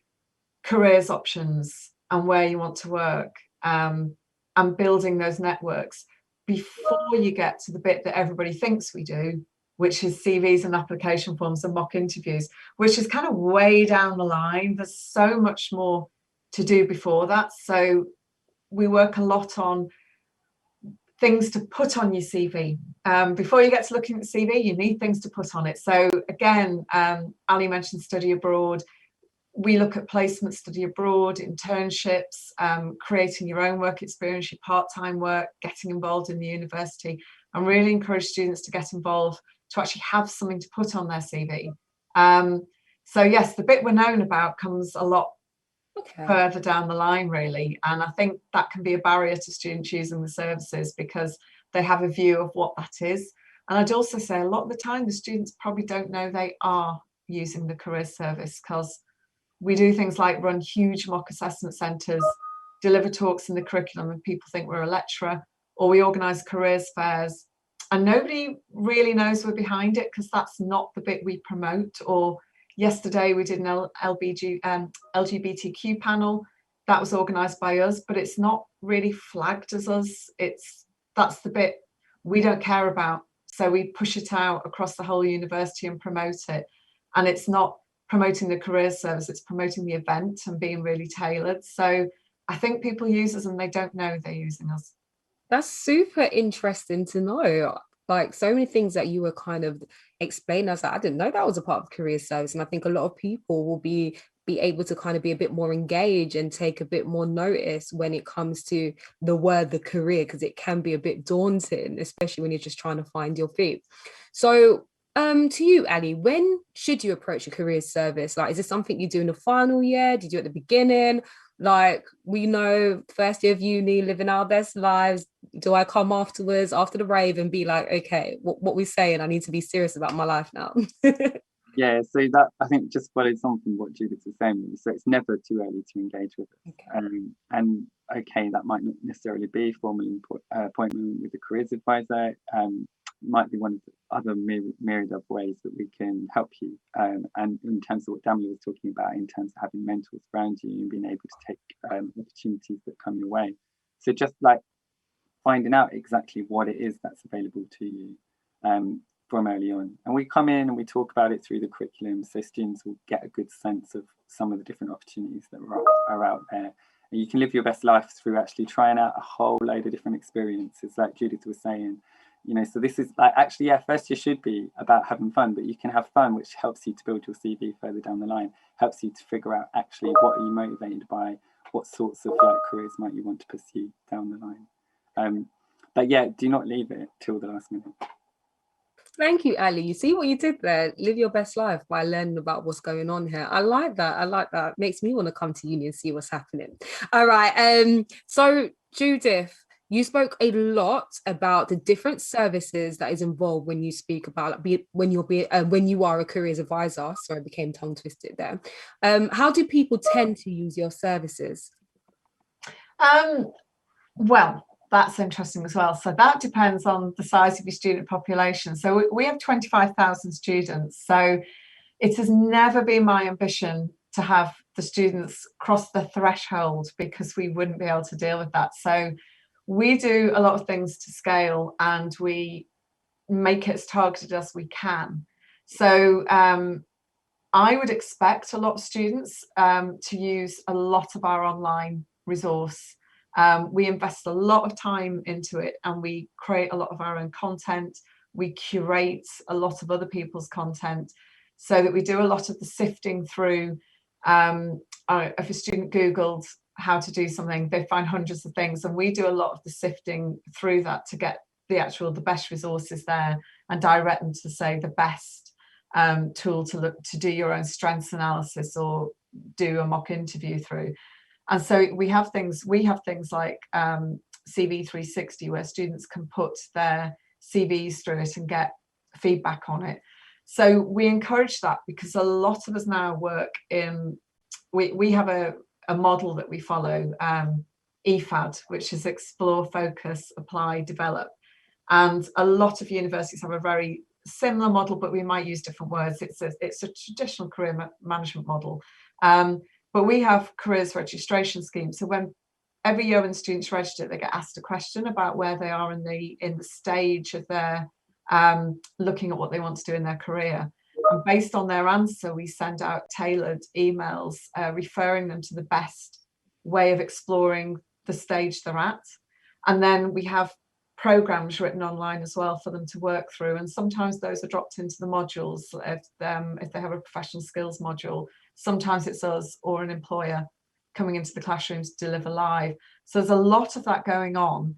careers options and where you want to work, and building those networks before you get to the bit that everybody thinks we do, which is CVs and application forms and mock interviews, which is kind of way down the line. There's so much more to do before that. So we work a lot on things to put on your CV. Before you get to looking at the CV, you need things to put on it. So again, Ali mentioned study abroad. We look at placement, study abroad, internships, creating your own work experience, your part-time work, getting involved in the university, and really encourage students to get involved, to actually have something to put on their CV. So yes, the bit we're known about comes a lot further down the line, really. And I think that can be a barrier to students using the services, because they have a view of what that is. And I'd also say a lot of the time, the students probably don't know they are using the career service, because we do things like run huge mock assessment centres, deliver talks in the curriculum, and people think we're a lecturer, or we organise careers fairs, and nobody really knows we're behind it, because that's not the bit we promote. Or Yesterday we did an LGBTQ panel that was organised by us, but it's not really flagged as us. That's the bit we don't care about. So we push it out across the whole university and promote it. And it's not promoting the careers service, it's promoting the event and being really tailored. So I think people use us and they don't know they're using us. That's super interesting to know. Like, so many things that you were kind of explaining, I was like, I didn't know that was a part of career service. And I think a lot of people will be able to kind of be a bit more engaged and take a bit more notice when it comes to the career, because it can be a bit daunting, especially when you're just trying to find your feet. So to you, Ali, when should you approach a career service? Like, is this something you do in the final year? Did you do it at the beginning? Like, we know first year of uni, living our best lives. Do I come afterwards, after the rave, and be like, okay, what we saying? I need to be serious about my life now. Yeah, so that I think just follows on from what Judith was saying. So it's never too early to engage with us. Okay. And okay, that might not necessarily be formal appointment with a careers advisor. Might be one of the other myriad of ways that we can help you. And in terms of what Damla was talking about, in terms of having mentors around you and being able to take opportunities that come your way. So just like finding out exactly what it is that's available to you from early on. And we come in and we talk about it through the curriculum, so students will get a good sense of some of the different opportunities that are out there. And you can live your best life through actually trying out a whole load of different experiences, like Judith was saying. You know, so this is like, actually, yeah, first year should be about having fun, but you can have fun, which helps you to build your CV further down the line, helps you to figure out actually what are you motivated by, what sorts of careers might you want to pursue down the line. But yeah, do not leave it till the last minute. Thank you, Ali. You see what you did there? Live your best life by learning about what's going on here. I like that. I like that. Makes me want to come to uni and see what's happening. All right. So Judith, you spoke a lot about the different services that is involved when you speak about when you are a careers advisor. Sorry, I became tongue twisted there. How do people tend to use your services? Well, that's interesting as well. So that depends on the size of your student population. So we have 25,000 students. So it has never been my ambition to have the students cross the threshold, because we wouldn't be able to deal with that. So we do a lot of things to scale and we make it as targeted as we can. So I would expect a lot of students to use a lot of our online resource. We invest a lot of time into it and we create a lot of our own content. We curate a lot of other people's content so that we do a lot of the sifting through. If a student Googled how to do something, they find hundreds of things, and we do a lot of the sifting through that to get the best resources there and direct them to, say, the best tool to do your own strengths analysis or do a mock interview through. And so we have things like CV 360, where students can put their CVs through it and get feedback on it. So we encourage that, because a lot of us now work in, we have a model that we follow, EFAD, which is explore, focus, apply, develop. And a lot of universities have a very similar model, but we might use different words. It's a traditional career management model. But we have careers registration schemes. So when every year when students register, they get asked a question about where they are in the stage of their looking at what they want to do in their career. And based on their answer, we send out tailored emails referring them to the best way of exploring the stage they're at. And then we have programs written online as well for them to work through. And sometimes those are dropped into the modules if they have a professional skills module. Sometimes it's us or an employer coming into the classrooms to deliver live. So there's a lot of that going on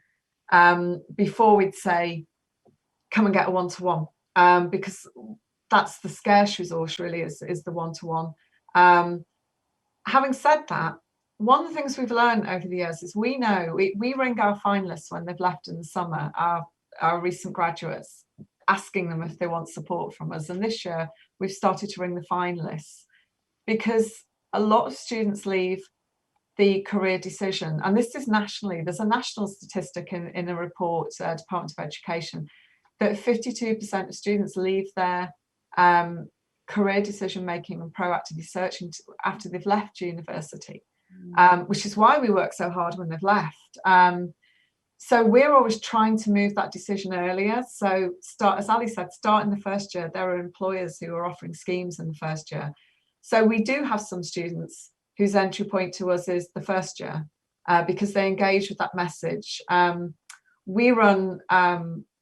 before we'd say, come and get a one-to-one, because that's the scarce resource really, is the one-to-one. Having said that, one of the things we've learned over the years is we know we ring our finalists when they've left in the summer, our recent graduates, asking them if they want support from us. And this year we've started to ring the finalists, because a lot of students leave the career decision, and this is nationally, there's a national statistic in a report, Department of Education, that 52% of students leave their career decision making and proactively searching after they've left university, which is why we work so hard when they've left. So we're always trying to move that decision earlier. So as Ali said, start in the first year. There are employers who are offering schemes in the first year. So we do have some students whose entry point to us is the first year because they engage with that message. We run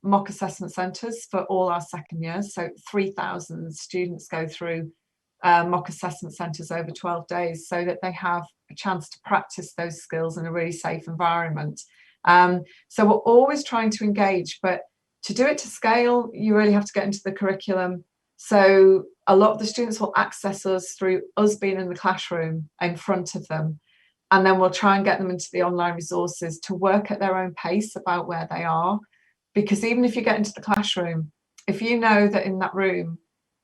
mock assessment centres for all our second years. So 3,000 students go through mock assessment centres over 12 days so that they have a chance to practice those skills in a really safe environment. So we're always trying to engage, but to do it to scale, you really have to get into the curriculum. So a lot of the students will access us through us being in the classroom in front of them. And then we'll try and get them into the online resources to work at their own pace about where they are. Because even if you get into the classroom, if you know that in that room,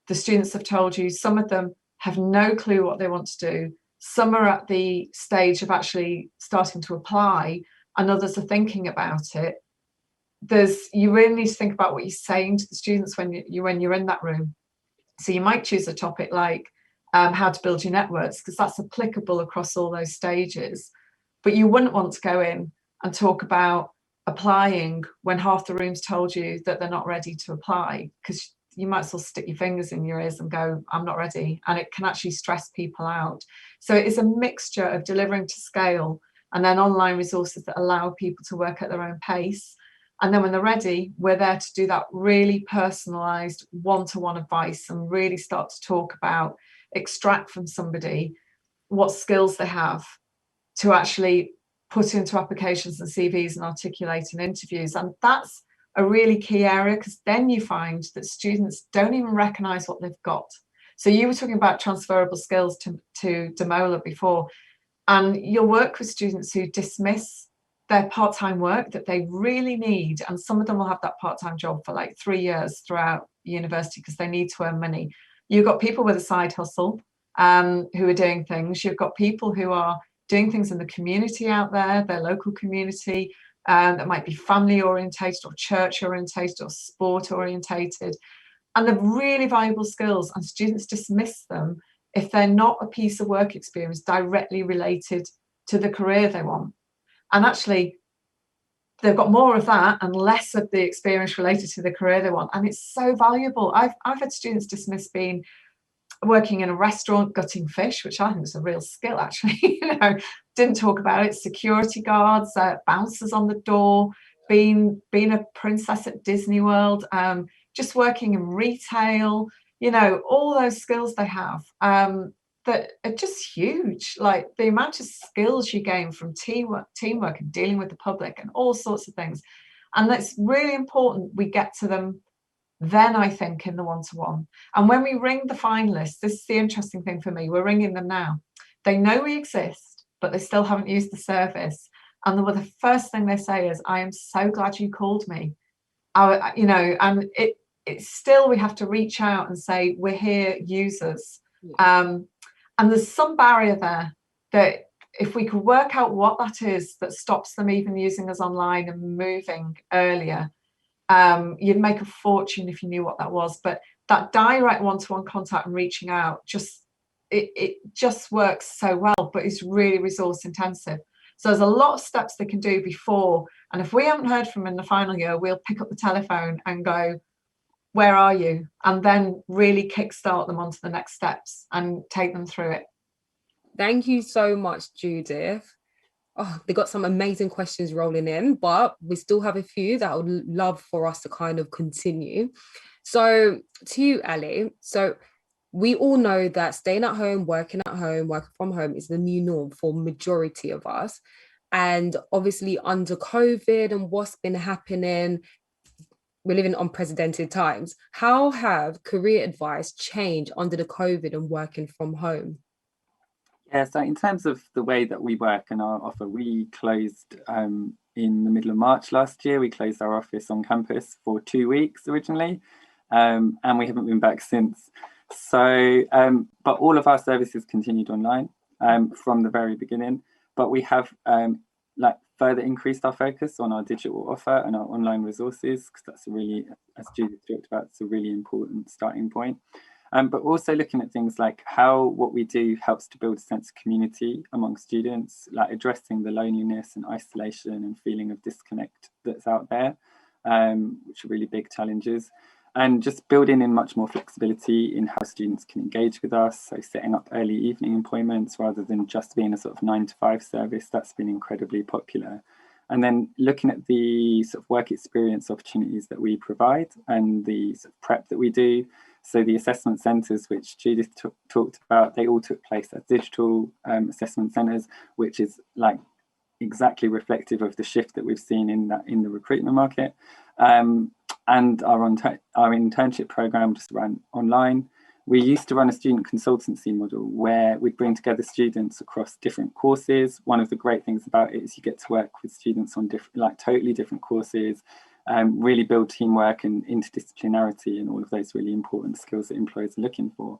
the students have told you, some of them have no clue what they want to do. Some are at the stage of actually starting to apply, and others are thinking about it. You really need to think about what you're saying to the students when you're in that room. So you might choose a topic like how to build your networks, because that's applicable across all those stages. But you wouldn't want to go in and talk about applying when half the room's told you that they're not ready to apply, because you might as well stick your fingers in your ears and go, I'm not ready. And it can actually stress people out. So it is a mixture of delivering to scale and then online resources that allow people to work at their own pace. And then when they're ready, we're there to do that really personalised one-to-one advice and really start to talk about, extract from somebody what skills they have to actually put into applications and CVs and articulate in interviews. And that's a really key area, because then you find that students don't even recognise what they've got. So you were talking about transferable skills to Damola before, and you'll work with students who dismiss their part-time work that they really need, and some of them will have that part-time job for like 3 years throughout university because they need to earn money. You've got people with a side hustle who are doing things. You've got people who are doing things in the community out there, their local community, that might be family orientated or church orientated or sport orientated, and they're really valuable skills, and students dismiss them if they're not a piece of work experience directly related to the career they want. And actually, they've got more of that and less of the experience related to the career they want. And it's so valuable. I've had students dismiss working in a restaurant, gutting fish, which I think is a real skill, actually. Didn't talk about it. Security guards, bouncers on the door, being a princess at Disney World, just working in retail, all those skills they have. That are just huge, like the amount of skills you gain from teamwork and dealing with the public and all sorts of things. And that's really important we get to them then, I think, in the one-to-one. And when we ring the finalists, this is the interesting thing for me, we're ringing them now. They know we exist, but they still haven't used the service. And the first thing they say is, I am so glad you called me. And it's still, we have to reach out and say, we're here, users. And there's some barrier there that if we could work out what that is that stops them even using us online and moving earlier, you'd make a fortune if you knew what that was. But that direct one-to-one contact and reaching out, it just works so well, but it's really resource intensive. So there's a lot of steps they can do before. And if we haven't heard from them in the final year, we'll pick up the telephone and go, where are you? And then really kickstart them onto the next steps and take them through it. Thank you so much, Judith. Oh, they got some amazing questions rolling in, but we still have a few that I would love for us to kind of continue. So to you, Ali, so we all know that staying at home, working from home is the new norm for majority of us. And obviously under COVID and what's been happening, we're living in unprecedented times. How have career advice changed under the COVID and working from home? Yeah, so in terms of the way that we work and our offer, we closed in the middle of March last year. We closed our office on campus for 2 weeks originally, and we haven't been back since. So, but all of our services continued online from the very beginning. But we have further increased our focus on our digital offer and our online resources, because that's a really, as Judith talked about, it's a really important starting point. but also looking at things like how what we do helps to build a sense of community among students, like addressing the loneliness and isolation and feeling of disconnect that's out there, which are really big challenges. And just building in much more flexibility in how students can engage with us. So setting up early evening appointments rather than just being a sort of 9-to-5 service, that's been incredibly popular. And then looking at the sort of work experience opportunities that we provide and the sort of prep that we do. So the assessment centres, which Judith talked about, they all took place as digital assessment centres, which is like exactly reflective of the shift that we've seen in the recruitment market. And our internship program just ran online. We used to run a student consultancy model where we'd bring together students across different courses. One of the great things about it is you get to work with students on different, like totally different courses, really build teamwork and interdisciplinarity and all of those really important skills that employers are looking for.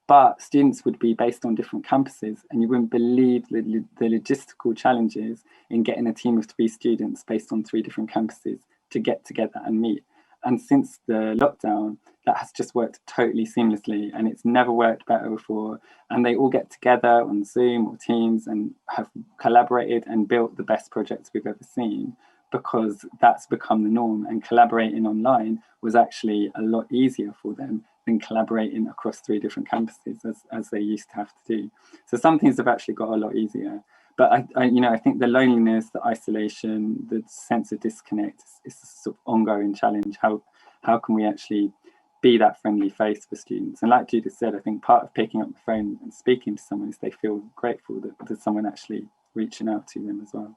But students would be based on different campuses, and you wouldn't believe the logistical challenges in getting a team of 3 students based on 3 different campuses to get together and meet. And since the lockdown, that has just worked totally seamlessly, and it's never worked better before. And they all get together on Zoom or Teams and have collaborated and built the best projects we've ever seen, because that's become the norm. And collaborating online was actually a lot easier for them than collaborating across 3 different campuses as they used to have to do. So some things have actually got a lot easier. But I think the loneliness, the isolation, the sense of disconnect is a sort of ongoing challenge. How can we actually be that friendly face for students? And like Judith said, I think part of picking up the phone and speaking to someone is they feel grateful that there's someone actually reaching out to them as well.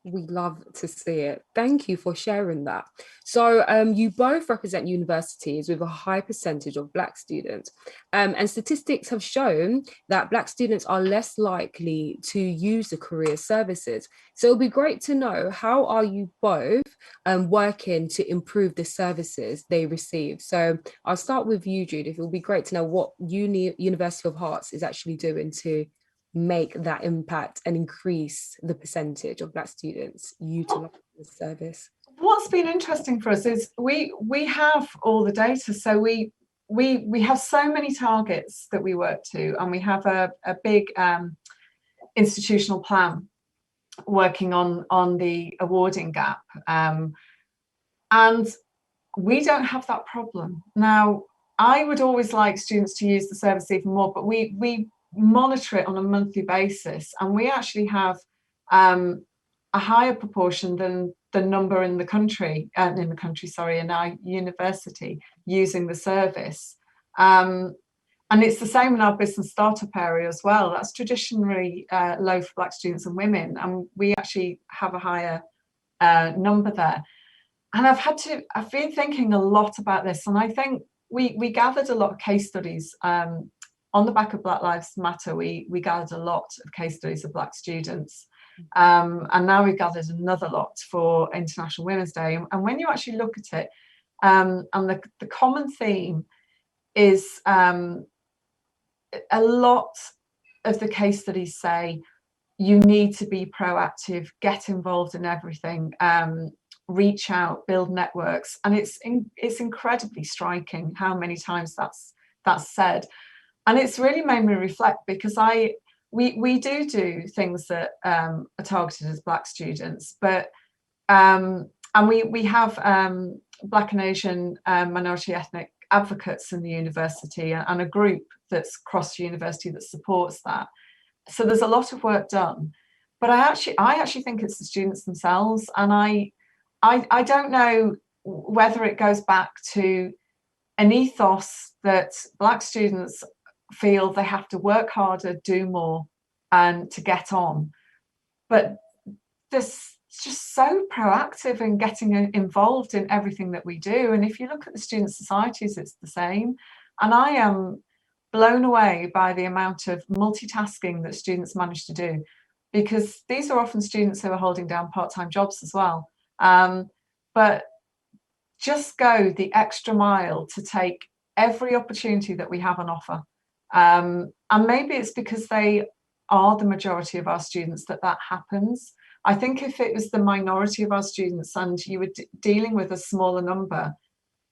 We love to see it. Thank you for sharing that. So you both represent universities with a high percentage of Black students, and statistics have shown that Black students are less likely to use the career services. So it'll be great to know, how are you both working to improve the services they receive? So I'll start with you, Judith. It'll be great to know what University of Hearts is actually doing to make that impact and increase the percentage of Black students utilizing the service. What's been interesting for us is we have all the data, so we have so many targets that we work to, and we have a big institutional plan working on the awarding gap, and we don't have that problem. Now, I would always like students to use the service even more, but we monitor it on a monthly basis, and we actually have a higher proportion than the number in our university using the service, and it's the same in our business startup area as well. That's traditionally low for Black students and women, and we actually have a higher number there. And I've been thinking a lot about this, and I think we gathered a lot of case studies on the back of Black Lives Matter. We gathered a lot of case studies of Black students, and now we've gathered another lot for International Women's Day. And when you actually look at it, and the common theme is a lot of the case studies say you need to be proactive, get involved in everything, reach out, build networks. And it's incredibly striking how many times that's said. And it's really made me reflect, because we do things that are targeted as Black students, but and we have Black and Asian minority ethnic advocates in the university, and a group that's cross university that supports that. So there's a lot of work done, but I actually think it's the students themselves, and I don't know whether it goes back to an ethos that Black students feel they have to work harder, do more, and to get on. But this just so proactive in getting involved in everything that we do. And if you look at the student societies, it's the same. And I am blown away by the amount of multitasking that students manage to do, because these are often students who are holding down part-time jobs as well. But just go the extra mile to take every opportunity that we have on offer. And maybe it's because they are the majority of our students that happens. I think if it was the minority of our students and you were dealing with a smaller number,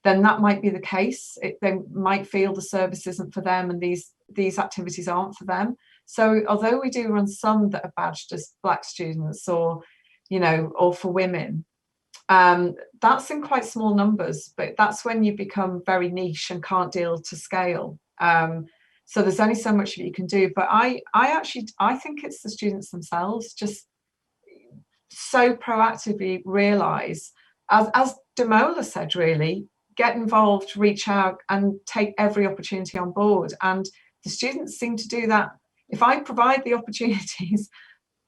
then that might be the case. They might feel the service isn't for them and these activities aren't for them. So although we do run some that are badged as Black students or, you know, or for women, that's in quite small numbers, but that's when you become very niche and can't deal to scale. So there's only so much that you can do. But I think it's the students themselves just so proactively realise, as Damola said, really, get involved, reach out and take every opportunity on board. And the students seem to do that. If I provide the opportunities,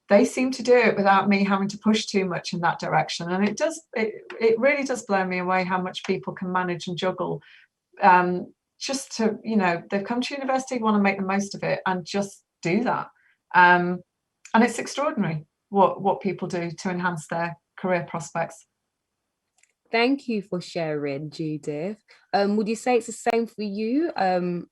they seem to do it without me having to push too much in that direction. And it really does blow me away how much people can manage and juggle. Just to, you know, they've come to university, want to make the most of it and just do that. And it's extraordinary what people do to enhance their career prospects. Thank you for sharing, Judith. Would you say it's the same for you,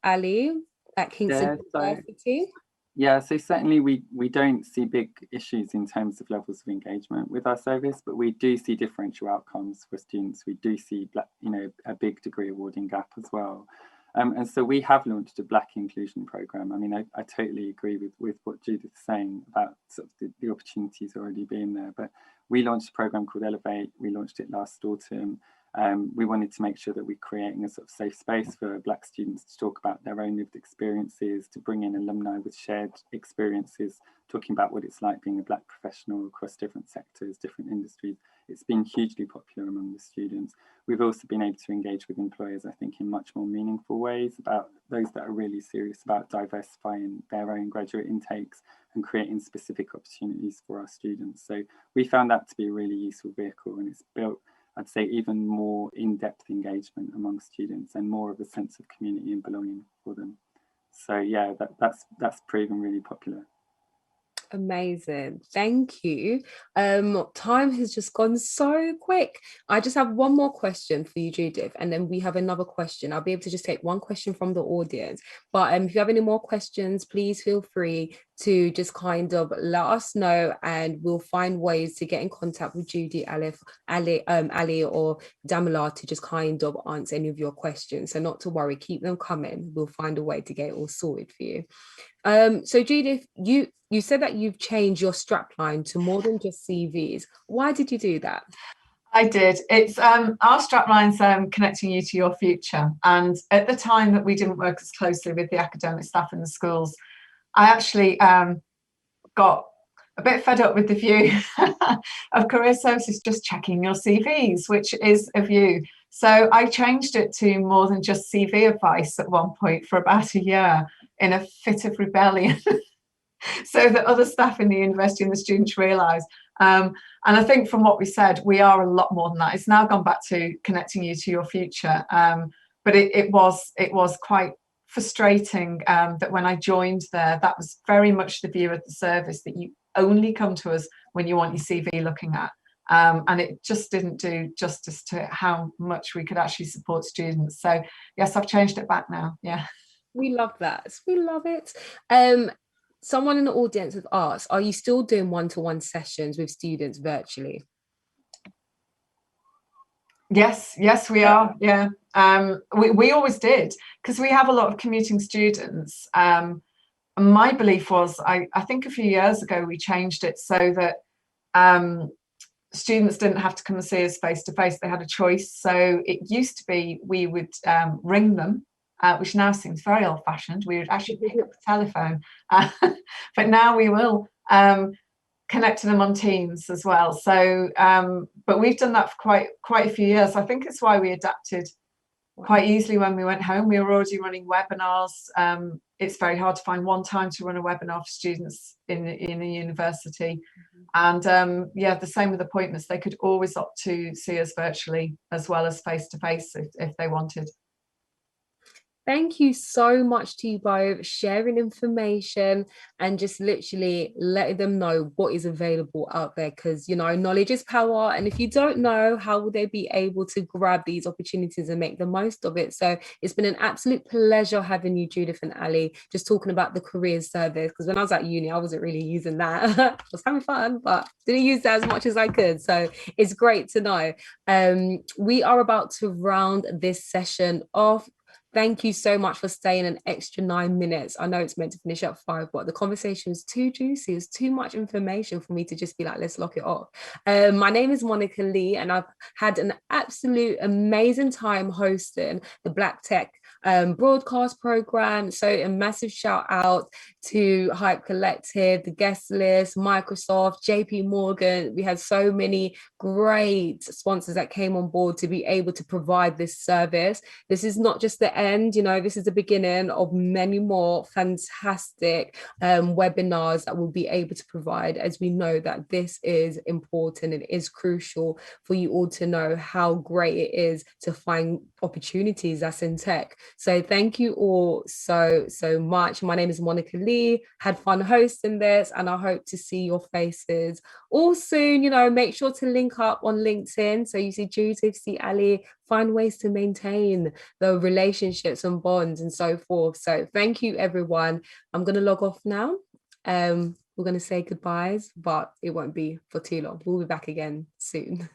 Ali, at Kingston University? Yeah, so certainly we don't see big issues in terms of levels of engagement with our service, but we do see differential outcomes for students. We do see a big degree awarding gap as well. And so we have launched a Black inclusion programme. I mean, I totally agree with what Judith's saying about sort of the opportunities already being there. But we launched a programme called Elevate. We launched it last autumn. We wanted to make sure that we're creating a sort of safe space for Black students to talk about their own lived experiences, to bring in alumni with shared experiences, talking about what it's like being a Black professional across different sectors, different industries. It's been hugely popular among the students. We've also been able to engage with employers, I think, in much more meaningful ways about those that are really serious about diversifying their own graduate intakes and creating specific opportunities for our students. So we found that to be a really useful vehicle, and it's built, I'd say, even more in-depth engagement among students and more of a sense of community and belonging for them. So yeah, that's proven really popular. Amazing, thank you. Time has just gone so quick. I just have one more question for you, Judith, and then we have another question. I'll be able to just take one question from the audience, but if you have any more questions, please feel free to just kind of let us know, and we'll find ways to get in contact with Judy, Ali or Damola to just kind of answer any of your questions. So not to worry, keep them coming. We'll find a way to get it all sorted for you. So Judith, you said that you've changed your strapline to more than just CVs. Why did you do that? I did. It's our strapline's connecting you to your future. And at the time that we didn't work as closely with the academic staff in the schools, I actually got a bit fed up with the view of career services just checking your CVs, which is a view. So I changed it to more than just CV advice at one point for about a year in a fit of rebellion, so that other staff in the university and the students realise. And I think from what we said, we are a lot more than that. It's now gone back to connecting you to your future. But it was quite frustrating that when I joined there, that was very much the view of the service, that you only come to us when you want your CV looking at. And it just didn't do justice to how much we could actually support students. So yes, I've changed it back now. Yeah. We love that. We love it. Someone in the audience has asked, are you still doing one-to-one sessions with students virtually? Yes, we are. Yeah. We always did, because we have a lot of commuting students. My belief was, I think a few years ago, we changed it so that students didn't have to come and see us face to face. They had a choice. So it used to be we would ring them, which now seems very old fashioned. We would actually pick up the telephone, but now we will connect to them on Teams as well. So, but we've done that for quite a few years. I think it's why we adapted quite easily when we went home. We were already running webinars. It's very hard to find one time to run a webinar for students in a university. And yeah, the same with appointments. They could always opt to see us virtually as well as face to face if they wanted. Thank you so much to you both sharing information and just literally letting them know what is available out there, because knowledge is power, and if you don't know, how will they be able to grab these opportunities and make the most of it? So it's been an absolute pleasure having you, Judith and Ali, just talking about the careers service, because when I was at uni I wasn't really using that. I was having fun but didn't use that as much as I could, so it's great to know. We are about to round this session off. Thank you so much for staying an extra 9 minutes. I know it's meant to finish at 5, but the conversation was too juicy. It's too much information for me to just be like, let's lock it off. My name is Monica Lee, and I've had an absolute amazing time hosting the BlackTech broadcast program. So a massive shout out to Hype Collective, the guest list, Microsoft, JP Morgan. We had so many great sponsors that came on board to be able to provide this service. This is not just the end, this is the beginning of many more fantastic webinars that we'll be able to provide, as we know that this is important and is crucial for you all to know how great it is to find opportunities that's in tech. So thank you all so much. My name is Monica Lee. Had fun hosting this, and I hope to see your faces all soon. Make sure to link up on LinkedIn, so you see Judith, see Ali, find ways to maintain the relationships and bonds and so forth. So thank you, everyone. I'm going to log off now. We're going to say goodbyes, but it won't be for too long. We'll be back again soon.